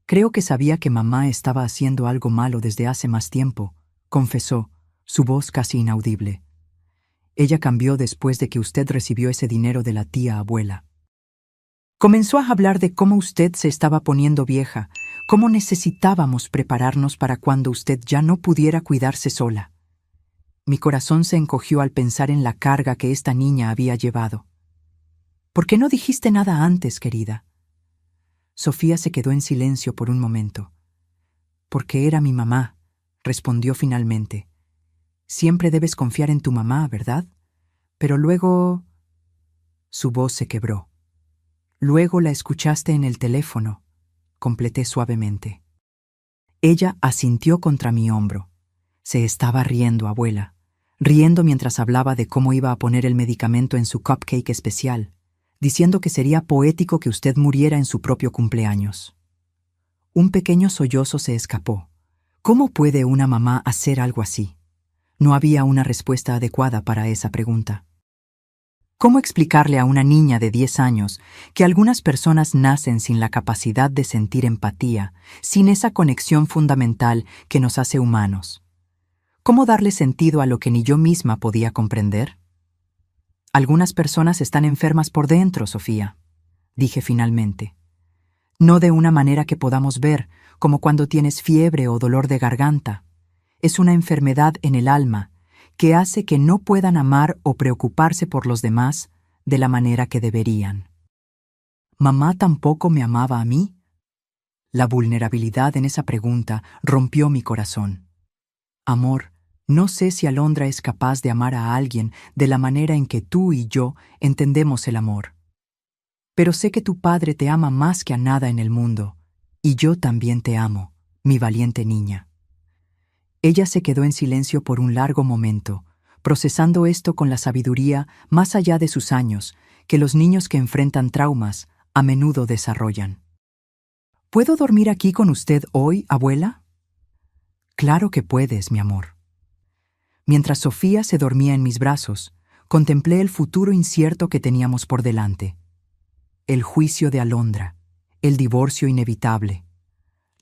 Creo que sabía que mamá estaba haciendo algo malo desde hace más tiempo, confesó, su voz casi inaudible. Ella cambió después de que usted recibió ese dinero de la tía abuela. Comenzó a hablar de cómo usted se estaba poniendo vieja, cómo necesitábamos prepararnos para cuando usted ya no pudiera cuidarse sola. Mi corazón se encogió al pensar en la carga que esta niña había llevado. ¿Por qué no dijiste nada antes, querida? Sofía se quedó en silencio por un momento. Porque era mi mamá, respondió finalmente. Siempre debes confiar en tu mamá, ¿verdad? Pero luego... Su voz se quebró. Luego la escuchaste en el teléfono, completé suavemente. Ella asintió contra mi hombro. Se estaba riendo, abuela, riendo mientras hablaba de cómo iba a poner el medicamento en su cupcake especial, diciendo que sería poético que usted muriera en su propio cumpleaños. Un pequeño sollozo se escapó. ¿Cómo puede una mamá hacer algo así? No había una respuesta adecuada para esa pregunta. ¿Cómo explicarle a una niña de 10 años que algunas personas nacen sin la capacidad de sentir empatía, sin esa conexión fundamental que nos hace humanos? ¿Cómo darle sentido a lo que ni yo misma podía comprender? Algunas personas están enfermas por dentro, Sofía, dije finalmente. No de una manera que podamos ver, como cuando tienes fiebre o dolor de garganta. Es una enfermedad en el alma que hace que no puedan amar o preocuparse por los demás de la manera que deberían. ¿Mamá tampoco me amaba a mí? La vulnerabilidad en esa pregunta rompió mi corazón. Amor, no sé si Alondra es capaz de amar a alguien de la manera en que tú y yo entendemos el amor. Pero sé que tu padre te ama más que a nada en el mundo, y yo también te amo, mi valiente niña. Ella se quedó en silencio por un largo momento, procesando esto con la sabiduría más allá de sus años, que los niños que enfrentan traumas a menudo desarrollan. ¿Puedo dormir aquí con usted hoy, abuela? Claro que puedes, mi amor. Mientras Sofía se dormía en mis brazos, contemplé el futuro incierto que teníamos por delante. El juicio de Alondra, el divorcio inevitable,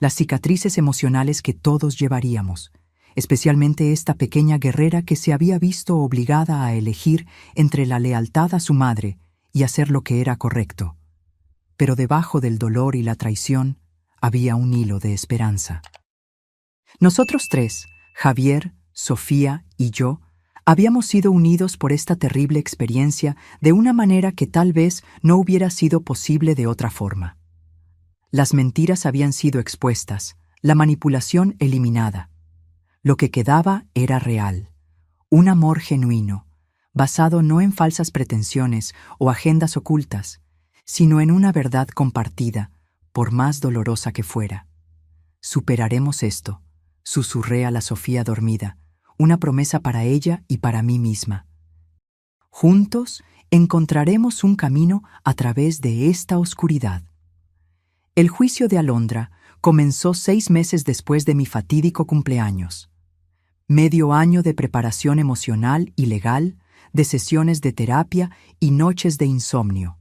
las cicatrices emocionales que todos llevaríamos, especialmente esta pequeña guerrera que se había visto obligada a elegir entre la lealtad a su madre y hacer lo que era correcto. Pero debajo del dolor y la traición había un hilo de esperanza. Nosotros tres, Javier, Sofía y yo, habíamos sido unidos por esta terrible experiencia de una manera que tal vez no hubiera sido posible de otra forma. Las mentiras habían sido expuestas, la manipulación eliminada. Lo que quedaba era real, un amor genuino, basado no en falsas pretensiones o agendas ocultas, sino en una verdad compartida, por más dolorosa que fuera. Superaremos esto, susurré a la Sofía dormida, una promesa para ella y para mí misma. Juntos encontraremos un camino a través de esta oscuridad. El juicio de Alondra comenzó 6 meses después de mi fatídico cumpleaños. Medio año de preparación emocional y legal, de sesiones de terapia y noches de insomnio.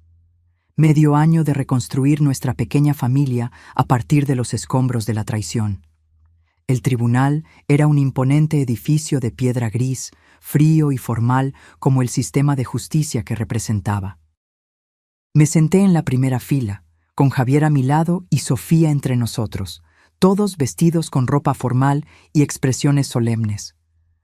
Medio año de reconstruir nuestra pequeña familia a partir de los escombros de la traición. El tribunal era un imponente edificio de piedra gris, frío y formal como el sistema de justicia que representaba. Me senté en la primera fila, con Javier a mi lado y Sofía entre nosotros, todos vestidos con ropa formal y expresiones solemnes.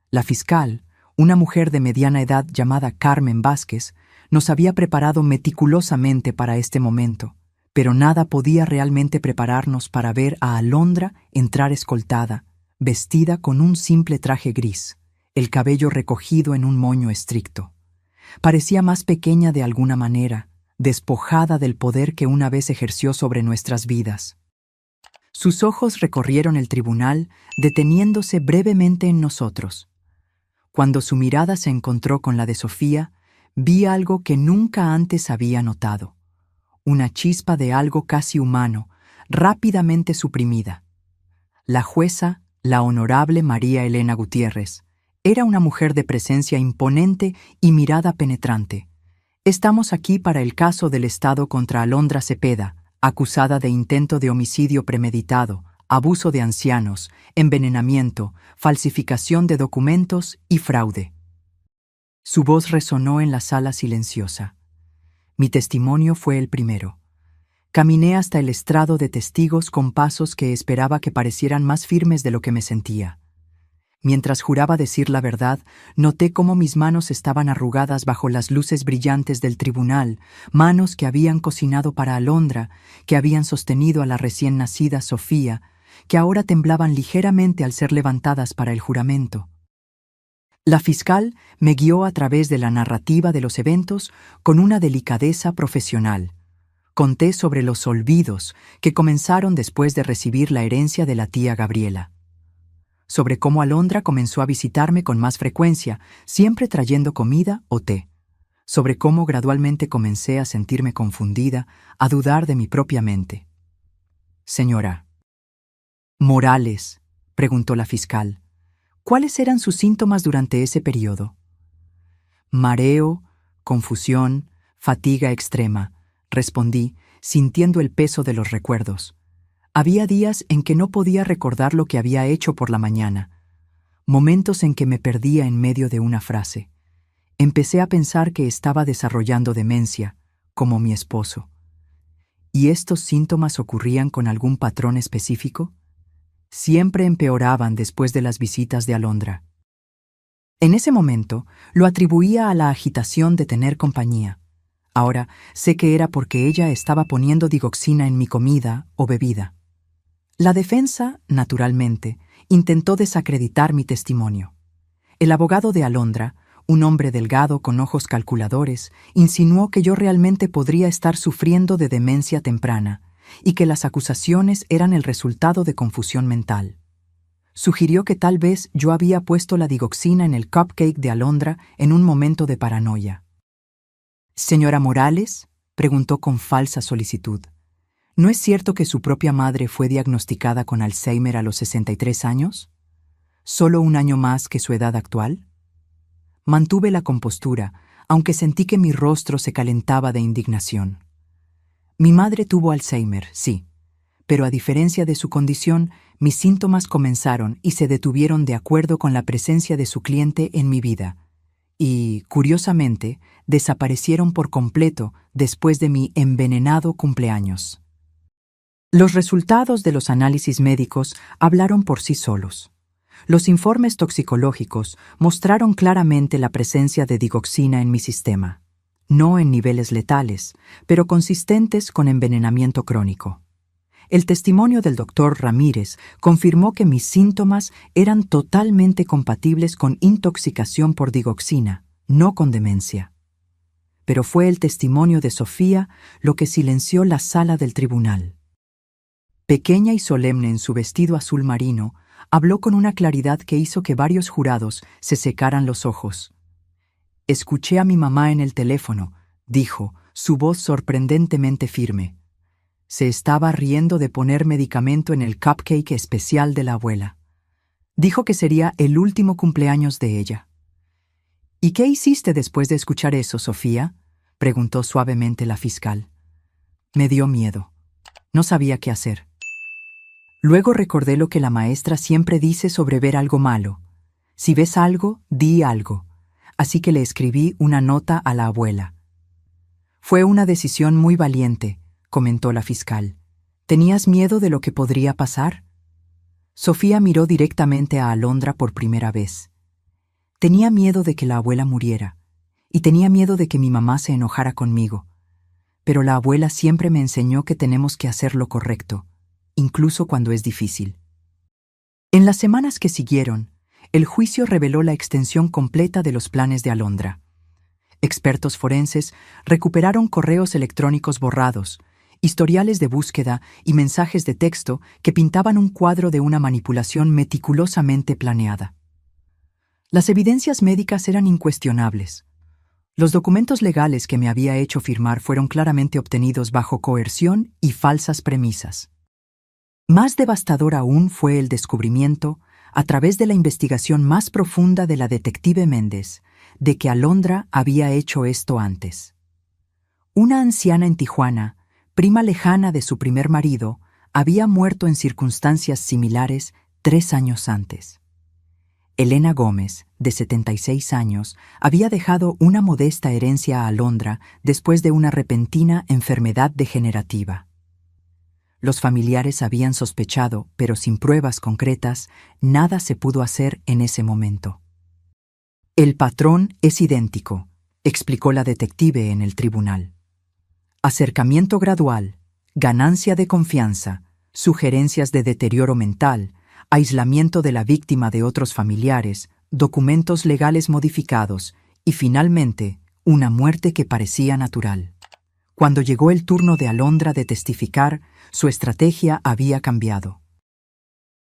La fiscal, una mujer de mediana edad llamada Carmen Vázquez, nos había preparado meticulosamente para este momento, pero nada podía realmente prepararnos para ver a Alondra entrar escoltada, vestida con un simple traje gris, el cabello recogido en un moño estricto. Parecía más pequeña de alguna manera, despojada del poder que una vez ejerció sobre nuestras vidas. Sus ojos recorrieron el tribunal, deteniéndose brevemente en nosotros. Cuando su mirada se encontró con la de Sofía, vi algo que nunca antes había notado. Una chispa de algo casi humano, rápidamente suprimida. La jueza, la honorable María Elena Gutiérrez, era una mujer de presencia imponente y mirada penetrante. «Estamos aquí para el caso del Estado contra Alondra Cepeda», acusada de intento de homicidio premeditado, abuso de ancianos, envenenamiento, falsificación de documentos y fraude. Su voz resonó en la sala silenciosa. Mi testimonio fue el primero. Caminé hasta el estrado de testigos con pasos que esperaba que parecieran más firmes de lo que me sentía. Mientras juraba decir la verdad, noté cómo mis manos estaban arrugadas bajo las luces brillantes del tribunal, manos que habían cocinado para Alondra, que habían sostenido a la recién nacida Sofía, que ahora temblaban ligeramente al ser levantadas para el juramento. La fiscal me guió a través de la narrativa de los eventos con una delicadeza profesional. Conté sobre los olvidos que comenzaron después de recibir la herencia de la tía Gabriela. Sobre cómo Alondra comenzó a visitarme con más frecuencia, siempre trayendo comida o té. Sobre cómo gradualmente comencé a sentirme confundida, a dudar de mi propia mente. Señora Morales, preguntó la fiscal, ¿cuáles eran sus síntomas durante ese periodo? Mareo, confusión, fatiga extrema, respondí, sintiendo el peso de los recuerdos. Había días en que no podía recordar lo que había hecho por la mañana, momentos en que me perdía en medio de una frase. Empecé a pensar que estaba desarrollando demencia, como mi esposo. ¿Y estos síntomas ocurrían con algún patrón específico? Siempre empeoraban después de las visitas de Alondra. En ese momento, lo atribuía a la agitación de tener compañía. Ahora sé que era porque ella estaba poniendo digoxina en mi comida o bebida. La defensa, naturalmente, intentó desacreditar mi testimonio. El abogado de Alondra, un hombre delgado con ojos calculadores, insinuó que yo realmente podría estar sufriendo de demencia temprana y que las acusaciones eran el resultado de confusión mental. Sugirió que tal vez yo había puesto la digoxina en el cupcake de Alondra en un momento de paranoia. «Señora Morales», preguntó con falsa solicitud, ¿no es cierto que su propia madre fue diagnosticada con Alzheimer a los 63 años? ¿Solo un año más que su edad actual? Mantuve la compostura, aunque sentí que mi rostro se calentaba de indignación. Mi madre tuvo Alzheimer, sí, pero a diferencia de su condición, mis síntomas comenzaron y se detuvieron de acuerdo con la presencia de su cliente en mi vida, y, curiosamente, desaparecieron por completo después de mi envenenado cumpleaños. Los resultados de los análisis médicos hablaron por sí solos. Los informes toxicológicos mostraron claramente la presencia de digoxina en mi sistema, no en niveles letales, pero consistentes con envenenamiento crónico. El testimonio del doctor Ramírez confirmó que mis síntomas eran totalmente compatibles con intoxicación por digoxina, no con demencia. Pero fue el testimonio de Sofía lo que silenció la sala del tribunal. Pequeña y solemne en su vestido azul marino, habló con una claridad que hizo que varios jurados se secaran los ojos. «Escuché a mi mamá en el teléfono», dijo, su voz sorprendentemente firme. Se estaba riendo de poner medicamento en el cupcake especial de la abuela. Dijo que sería el último cumpleaños de ella. «¿Y qué hiciste después de escuchar eso, Sofía?», preguntó suavemente la fiscal. Me dio miedo. No sabía qué hacer. Luego recordé lo que la maestra siempre dice sobre ver algo malo. Si ves algo, di algo. Así que le escribí una nota a la abuela. Fue una decisión muy valiente, comentó la fiscal. ¿Tenías miedo de lo que podría pasar? Sofía miró directamente a Alondra por primera vez. Tenía miedo de que la abuela muriera, y tenía miedo de que mi mamá se enojara conmigo. Pero la abuela siempre me enseñó que tenemos que hacer lo correcto, incluso cuando es difícil. En las semanas que siguieron, el juicio reveló la extensión completa de los planes de Alondra. Expertos forenses recuperaron correos electrónicos borrados, historiales de búsqueda y mensajes de texto que pintaban un cuadro de una manipulación meticulosamente planeada. Las evidencias médicas eran incuestionables. Los documentos legales que me había hecho firmar fueron claramente obtenidos bajo coerción y falsas premisas. Más devastador aún fue el descubrimiento, a través de la investigación más profunda de la detective Méndez, de que Alondra había hecho esto antes. Una anciana en Tijuana, prima lejana de su primer marido, había muerto en circunstancias similares 3 años antes. Elena Gómez, de 76 años, había dejado una modesta herencia a Alondra después de una repentina enfermedad degenerativa. Los familiares habían sospechado, pero sin pruebas concretas, nada se pudo hacer en ese momento. El patrón es idéntico, explicó la detective en el tribunal. Acercamiento gradual, ganancia de confianza, sugerencias de deterioro mental, aislamiento de la víctima de otros familiares, documentos legales modificados y, finalmente, una muerte que parecía natural. Cuando llegó el turno de Alondra de testificar, su estrategia había cambiado.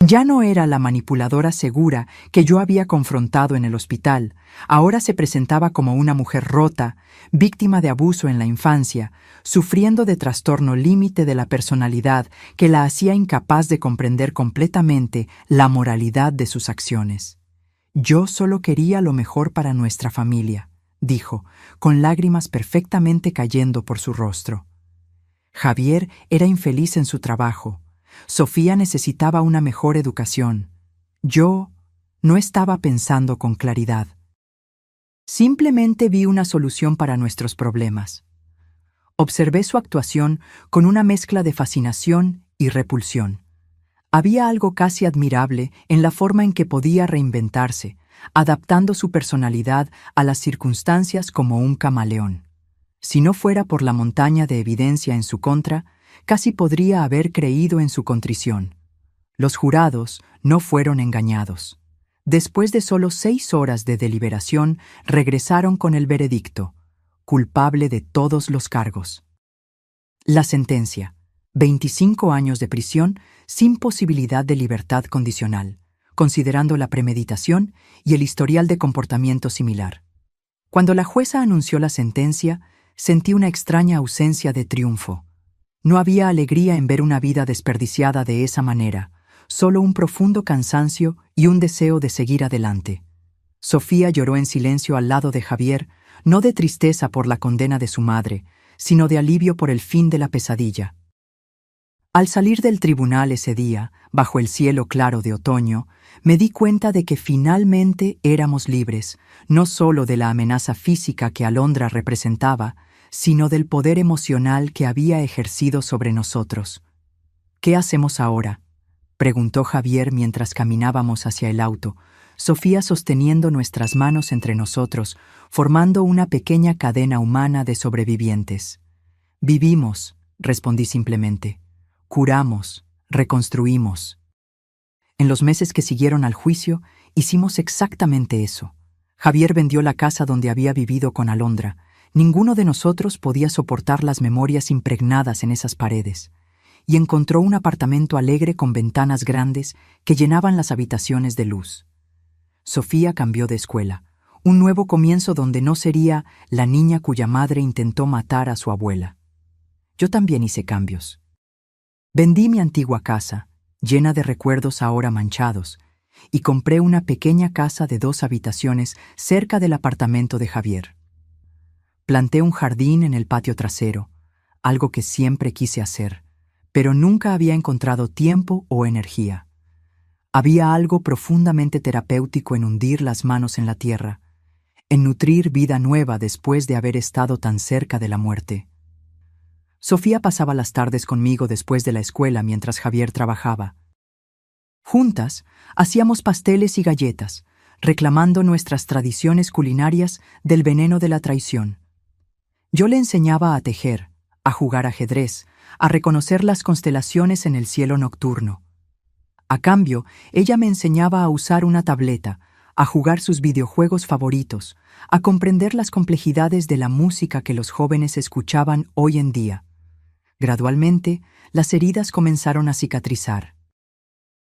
Ya no era la manipuladora segura que yo había confrontado en el hospital. Ahora se presentaba como una mujer rota, víctima de abuso en la infancia, sufriendo de trastorno límite de la personalidad que la hacía incapaz de comprender completamente la moralidad de sus acciones. Yo solo quería lo mejor para nuestra familia, dijo, con lágrimas perfectamente cayendo por su rostro. Javier era infeliz en su trabajo. Sofía necesitaba una mejor educación. Yo no estaba pensando con claridad. Simplemente vi una solución para nuestros problemas. Observé su actuación con una mezcla de fascinación y repulsión. Había algo casi admirable en la forma en que podía reinventarse, adaptando su personalidad a las circunstancias como un camaleón. Si no fuera por la montaña de evidencia en su contra, casi podría haber creído en su contrición. Los jurados no fueron engañados. Después de solo 6 horas de deliberación, regresaron con el veredicto: culpable de todos los cargos. La sentencia: 25 años de prisión sin posibilidad de libertad condicional, considerando la premeditación y el historial de comportamiento similar. Cuando la jueza anunció la sentencia, sentí una extraña ausencia de triunfo. No había alegría en ver una vida desperdiciada de esa manera, solo un profundo cansancio y un deseo de seguir adelante. Sofía lloró en silencio al lado de Javier, no de tristeza por la condena de su madre, sino de alivio por el fin de la pesadilla. Al salir del tribunal ese día, bajo el cielo claro de otoño, me di cuenta de que finalmente éramos libres, no solo de la amenaza física que Alondra representaba, sino del poder emocional que había ejercido sobre nosotros. ¿Qué hacemos ahora?, preguntó Javier mientras caminábamos hacia el auto, Sofía sosteniendo nuestras manos entre nosotros, formando una pequeña cadena humana de sobrevivientes. Vivimos, respondí simplemente. Curamos, reconstruimos. En los meses que siguieron al juicio, hicimos exactamente eso. Javier vendió la casa donde había vivido con Alondra. Ninguno de nosotros podía soportar las memorias impregnadas en esas paredes, y encontró un apartamento alegre con ventanas grandes que llenaban las habitaciones de luz. Sofía cambió de escuela, un nuevo comienzo donde no sería la niña cuya madre intentó matar a su abuela. Yo también hice cambios. Vendí mi antigua casa, llena de recuerdos ahora manchados, y compré una pequeña casa de 2 habitaciones cerca del apartamento de Javier. Planté un jardín en el patio trasero, algo que siempre quise hacer, pero nunca había encontrado tiempo o energía. Había algo profundamente terapéutico en hundir las manos en la tierra, en nutrir vida nueva después de haber estado tan cerca de la muerte. Sofía pasaba las tardes conmigo después de la escuela mientras Javier trabajaba. Juntas, hacíamos pasteles y galletas, reclamando nuestras tradiciones culinarias del veneno de la traición. Yo le enseñaba a tejer, a jugar ajedrez, a reconocer las constelaciones en el cielo nocturno. A cambio, ella me enseñaba a usar una tableta, a jugar sus videojuegos favoritos, a comprender las complejidades de la música que los jóvenes escuchaban hoy en día. Gradualmente, las heridas comenzaron a cicatrizar.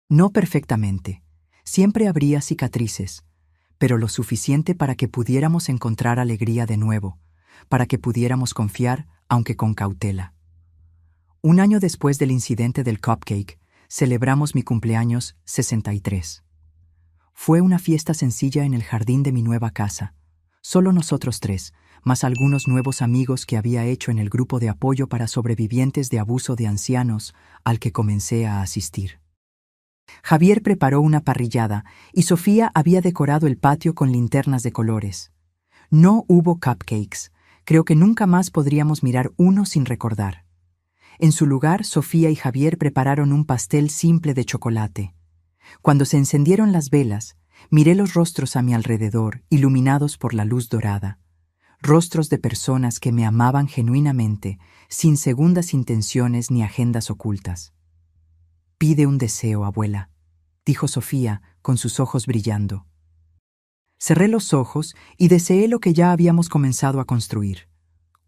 No perfectamente, siempre habría cicatrices, pero lo suficiente para que pudiéramos encontrar alegría de nuevo, para que pudiéramos confiar, aunque con cautela. Un año después del incidente del cupcake, celebramos mi cumpleaños 63. Fue una fiesta sencilla en el jardín de mi nueva casa, solo nosotros 3, más algunos nuevos amigos que había hecho en el grupo de apoyo para sobrevivientes de abuso de ancianos al que comencé a asistir. Javier preparó una parrillada y Sofía había decorado el patio con linternas de colores. No hubo cupcakes. Creo que nunca más podríamos mirar uno sin recordar. En su lugar, Sofía y Javier prepararon un pastel simple de chocolate. Cuando se encendieron las velas, miré los rostros a mi alrededor, iluminados por la luz dorada. Rostros de personas que me amaban genuinamente, sin segundas intenciones ni agendas ocultas. «Pide un deseo, abuela», dijo Sofía, con sus ojos brillando. Cerré los ojos y deseé lo que ya habíamos comenzado a construir.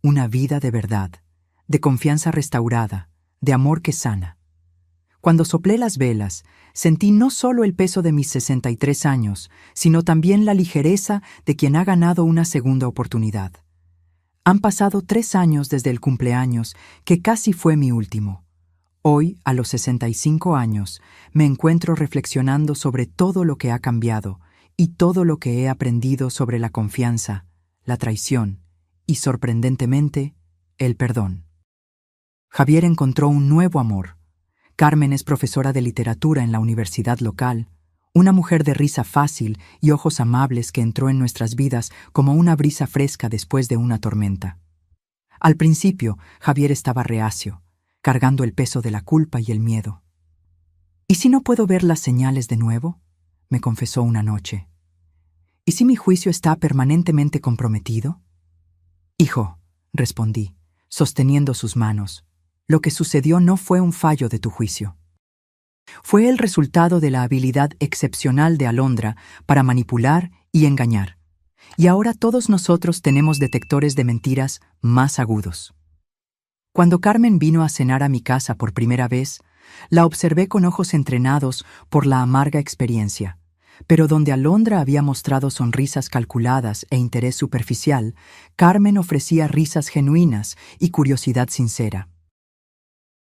Una vida de verdad, de confianza restaurada, de amor que sana. Cuando soplé las velas, sentí no solo el peso de mis 63 años, sino también la ligereza de quien ha ganado una segunda oportunidad. Han pasado 3 años desde el cumpleaños, que casi fue mi último. Hoy, a los 65 años, me encuentro reflexionando sobre todo lo que ha cambiado y todo lo que he aprendido sobre la confianza, la traición y, sorprendentemente, el perdón. Javier encontró un nuevo amor. Carmen es profesora de literatura en la universidad local, una mujer de risa fácil y ojos amables que entró en nuestras vidas como una brisa fresca después de una tormenta. Al principio, Javier estaba reacio, cargando el peso de la culpa y el miedo. «¿Y si no puedo ver las señales de nuevo?», me confesó una noche. «¿Y si mi juicio está permanentemente comprometido?». «Hijo», respondí, sosteniendo sus manos, «lo que sucedió no fue un fallo de tu juicio. Fue el resultado de la habilidad excepcional de Alondra para manipular y engañar. Y ahora todos nosotros tenemos detectores de mentiras más agudos». Cuando Carmen vino a cenar a mi casa por primera vez, la observé con ojos entrenados por la amarga experiencia, pero donde Alondra había mostrado sonrisas calculadas e interés superficial, Carmen ofrecía risas genuinas y curiosidad sincera.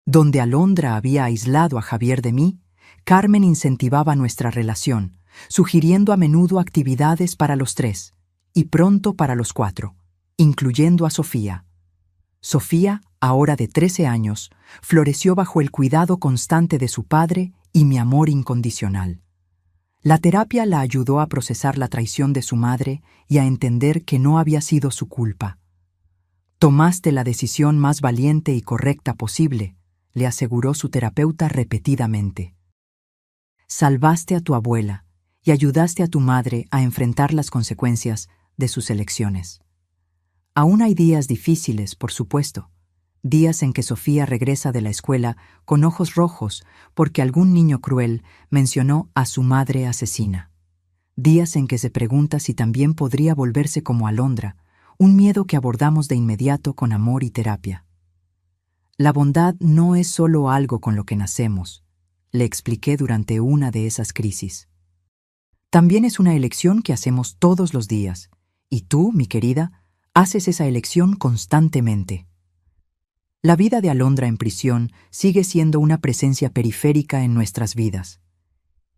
Donde Alondra había aislado a Javier de mí, Carmen incentivaba nuestra relación, sugiriendo a menudo actividades para los 3, y pronto para los 4, incluyendo a Sofía. Sofía, ahora de 13 años, floreció bajo el cuidado constante de su padre y mi amor incondicional. La terapia la ayudó a procesar la traición de su madre y a entender que no había sido su culpa. «Tomaste la decisión más valiente y correcta posible», le aseguró su terapeuta repetidamente. «Salvaste a tu abuela y ayudaste a tu madre a enfrentar las consecuencias de sus elecciones». Aún hay días difíciles, por supuesto, días en que Sofía regresa de la escuela con ojos rojos porque algún niño cruel mencionó a su madre asesina. Días en que se pregunta si también podría volverse como Alondra, un miedo que abordamos de inmediato con amor y terapia. La bondad no es solo algo con lo que nacemos, le expliqué durante una de esas crisis. También es una elección que hacemos todos los días, y tú, mi querida, haces esa elección constantemente. La vida de Alondra en prisión sigue siendo una presencia periférica en nuestras vidas.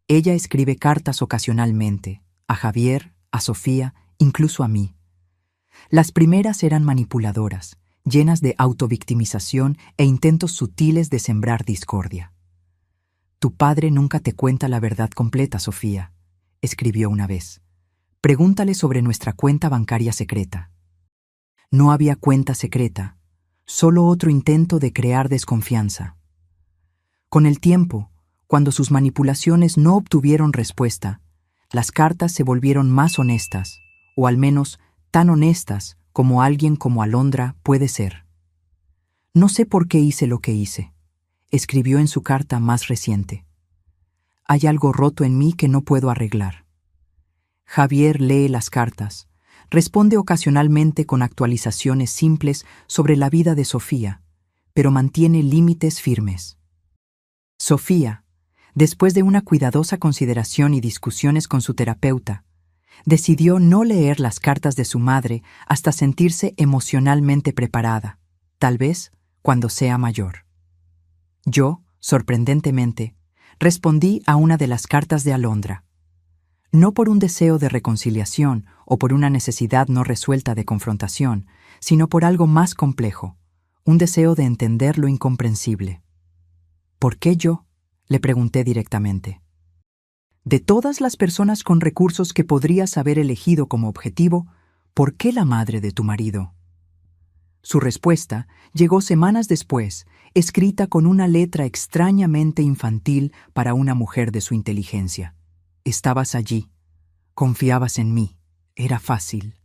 Ella escribe cartas ocasionalmente, a Javier, a Sofía, incluso a mí. Las primeras eran manipuladoras, llenas de autovictimización e intentos sutiles de sembrar discordia. «Tu padre nunca te cuenta la verdad completa, Sofía», escribió una vez. «Pregúntale sobre nuestra cuenta bancaria secreta». No había cuenta secreta, solo otro intento de crear desconfianza. Con el tiempo, cuando sus manipulaciones no obtuvieron respuesta, las cartas se volvieron más honestas, o al menos tan honestas como alguien como Alondra puede ser. «No sé por qué hice lo que hice», escribió en su carta más reciente. «Hay algo roto en mí que no puedo arreglar». Javier lee las cartas. Responde ocasionalmente con actualizaciones simples sobre la vida de Sofía, pero mantiene límites firmes. Sofía, después de una cuidadosa consideración y discusiones con su terapeuta, decidió no leer las cartas de su madre hasta sentirse emocionalmente preparada, tal vez cuando sea mayor. Yo, sorprendentemente, respondí a una de las cartas de Alondra. no por un deseo de reconciliación o por una necesidad no resuelta de confrontación, sino por algo más complejo, un deseo de entender lo incomprensible. ¿Por qué yo?, le pregunté directamente. De todas las personas con recursos que podrías haber elegido como objetivo, ¿por qué la madre de tu marido? Su respuesta llegó semanas después, escrita con una letra extrañamente infantil para una mujer de su inteligencia. Estabas allí, confiabas en mí, era fácil.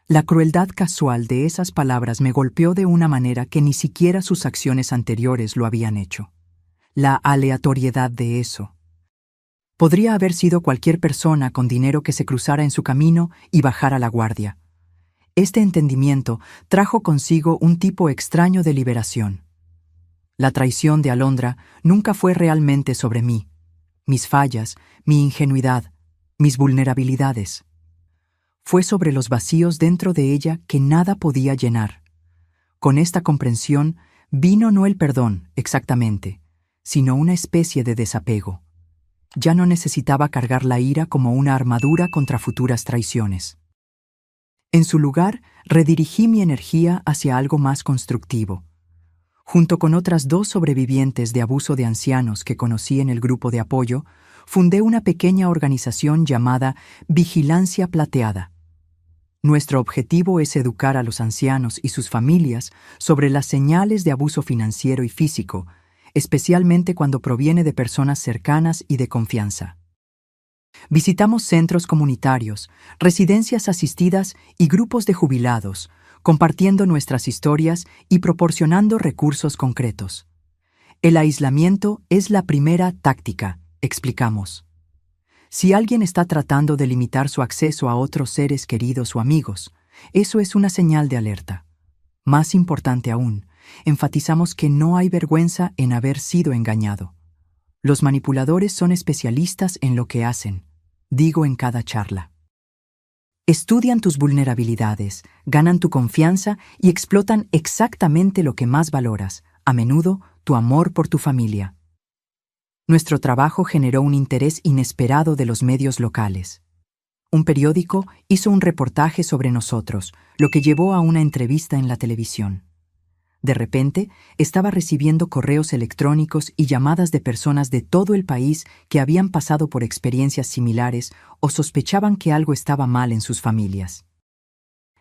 La crueldad casual de esas palabras me golpeó de una manera que ni siquiera sus acciones anteriores lo habían hecho. La aleatoriedad de eso. Podría haber sido cualquier persona con dinero que se cruzara en su camino y bajara la guardia. Este entendimiento trajo consigo un tipo extraño de liberación. La traición de Alondra nunca fue realmente sobre mí, mis fallas, mi ingenuidad, mis vulnerabilidades. Fue sobre los vacíos dentro de ella que nada podía llenar. Con esta comprensión vino no el perdón, exactamente, sino una especie de desapego. Ya no necesitaba cargar la ira como una armadura contra futuras traiciones. En su lugar, redirigí mi energía hacia algo más constructivo. Junto con otras 2 sobrevivientes de abuso de ancianos que conocí en el grupo de apoyo, fundé una pequeña organización llamada Vigilancia Plateada. Nuestro objetivo es educar a los ancianos y sus familias sobre las señales de abuso financiero y físico, especialmente cuando proviene de personas cercanas y de confianza. Visitamos centros comunitarios, residencias asistidas y grupos de jubilados, compartiendo nuestras historias y proporcionando recursos concretos. El aislamiento es la primera táctica, explicamos. Si alguien está tratando de limitar su acceso a otros seres queridos o amigos, eso es una señal de alerta. Más importante aún, enfatizamos que no hay vergüenza en haber sido engañado. Los manipuladores son especialistas en lo que hacen, digo en cada charla. Estudian tus vulnerabilidades, ganan tu confianza y explotan exactamente lo que más valoras, a menudo tu amor por tu familia. Nuestro trabajo generó un interés inesperado de los medios locales. Un periódico hizo un reportaje sobre nosotros, lo que llevó a una entrevista en la televisión. De repente, estaba recibiendo correos electrónicos y llamadas de personas de todo el país que habían pasado por experiencias similares o sospechaban que algo estaba mal en sus familias.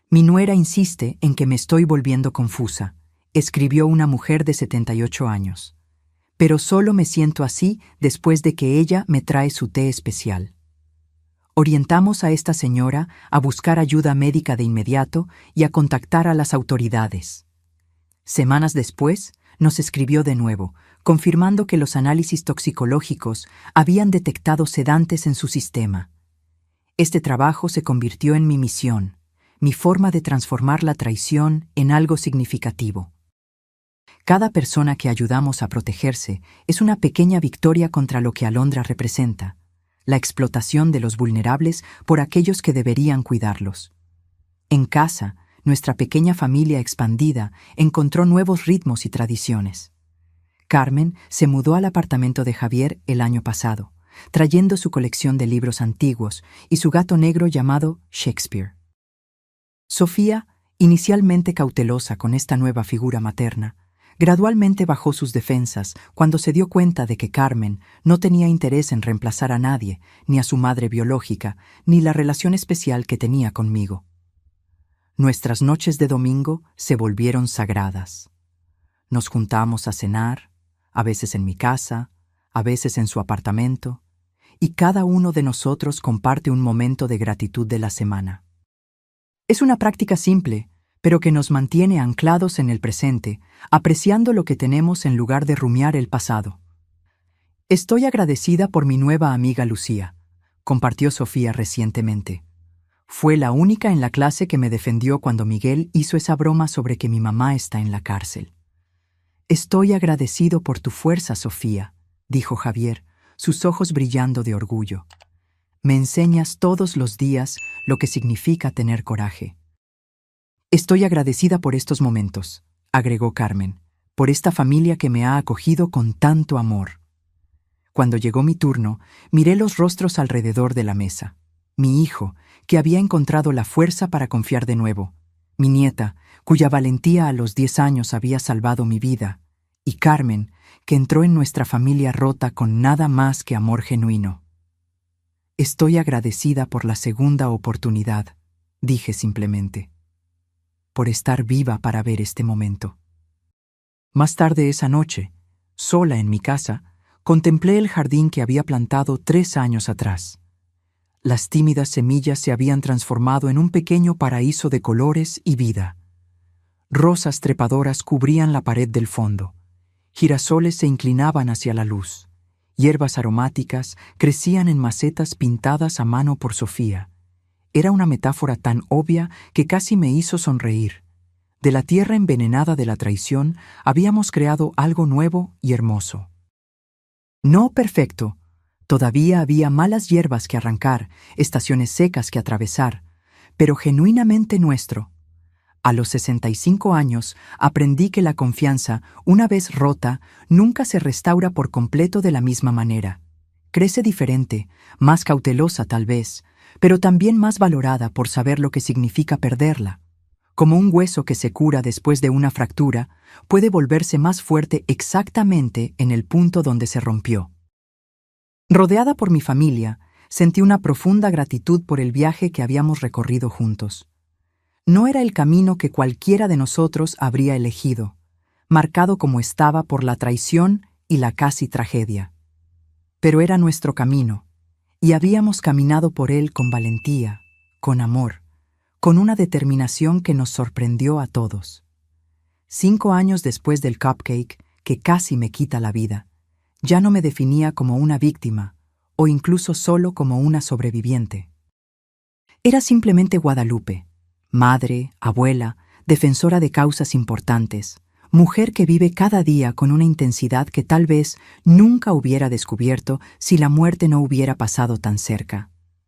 Mi nuera insiste en que me estoy volviendo confusa, escribió una mujer de 78 años. Pero solo me siento así después de que ella me trae su té especial. Orientamos a esta señora a buscar ayuda médica de inmediato y a contactar a las autoridades. Semanas después, nos escribió de nuevo, confirmando que los análisis toxicológicos habían detectado sedantes en su sistema. Este trabajo se convirtió en mi misión, mi forma de transformar la traición en algo significativo. Cada persona que ayudamos a protegerse es una pequeña victoria contra lo que Alondra representa, la explotación de los vulnerables por aquellos que deberían cuidarlos. En casa, nuestra pequeña familia expandida encontró nuevos ritmos y tradiciones. Carmen se mudó al apartamento de Javier el año pasado, trayendo su colección de libros antiguos y su gato negro llamado Shakespeare. Sofía, inicialmente cautelosa con esta nueva figura materna, gradualmente bajó sus defensas cuando se dio cuenta de que Carmen no tenía interés en reemplazar a nadie, ni a su madre biológica, ni la relación especial que tenía conmigo. Nuestras noches de domingo se volvieron sagradas. Nos juntamos a cenar, a veces en mi casa, a veces en su apartamento, y cada uno de nosotros comparte un momento de gratitud de la semana. Es una práctica simple, pero que nos mantiene anclados en el presente, apreciando lo que tenemos en lugar de rumiar el pasado. Estoy agradecida por mi nueva amiga Lucía, compartió Sofía recientemente. Fue la única en la clase que me defendió cuando Miguel hizo esa broma sobre que mi mamá está en la cárcel. Estoy agradecido por tu fuerza, Sofía, dijo Javier, sus ojos brillando de orgullo. Me enseñas todos los días lo que significa tener coraje. Estoy agradecida por estos momentos, agregó Carmen, por esta familia que me ha acogido con tanto amor. Cuando llegó mi turno, miré los rostros alrededor de la mesa. Mi hijo, que había encontrado la fuerza para confiar de nuevo. Mi nieta, cuya valentía a los 10 años había salvado mi vida. Y Carmen, que entró en nuestra familia rota con nada más que amor genuino. Estoy agradecida por la segunda oportunidad, dije simplemente, por estar viva para ver este momento. Más tarde esa noche, sola en mi casa, contemplé el jardín que había plantado 3 años atrás. Las tímidas semillas se habían transformado en un pequeño paraíso de colores y vida. Rosas trepadoras cubrían la pared del fondo. Girasoles se inclinaban hacia la luz. Hierbas aromáticas crecían en macetas pintadas a mano por Sofía. Era una metáfora tan obvia que casi me hizo sonreír. De la tierra envenenada de la traición habíamos creado algo nuevo y hermoso. No perfecto. Todavía había malas hierbas que arrancar, estaciones secas que atravesar, pero genuinamente nuestro. A los 65 años aprendí que la confianza, una vez rota, nunca se restaura por completo de la misma manera. Crece diferente, más cautelosa tal vez, pero también más valorada por saber lo que significa perderla. Como un hueso que se cura después de una fractura, puede volverse más fuerte exactamente en el punto donde se rompió. Rodeada por mi familia, sentí una profunda gratitud por el viaje que habíamos recorrido juntos. No era el camino que cualquiera de nosotros habría elegido, marcado como estaba por la traición y la casi tragedia. Pero era nuestro camino, y habíamos caminado por él con valentía, con amor, con una determinación que nos sorprendió a todos. 5 años después del cupcake, que casi me quita la vida, ya no me definía como una víctima, o incluso solo como una sobreviviente. Era simplemente Guadalupe, madre, abuela, defensora de causas importantes, mujer que vive cada día con una intensidad que tal vez nunca hubiera descubierto si la muerte no hubiera pasado tan cerca.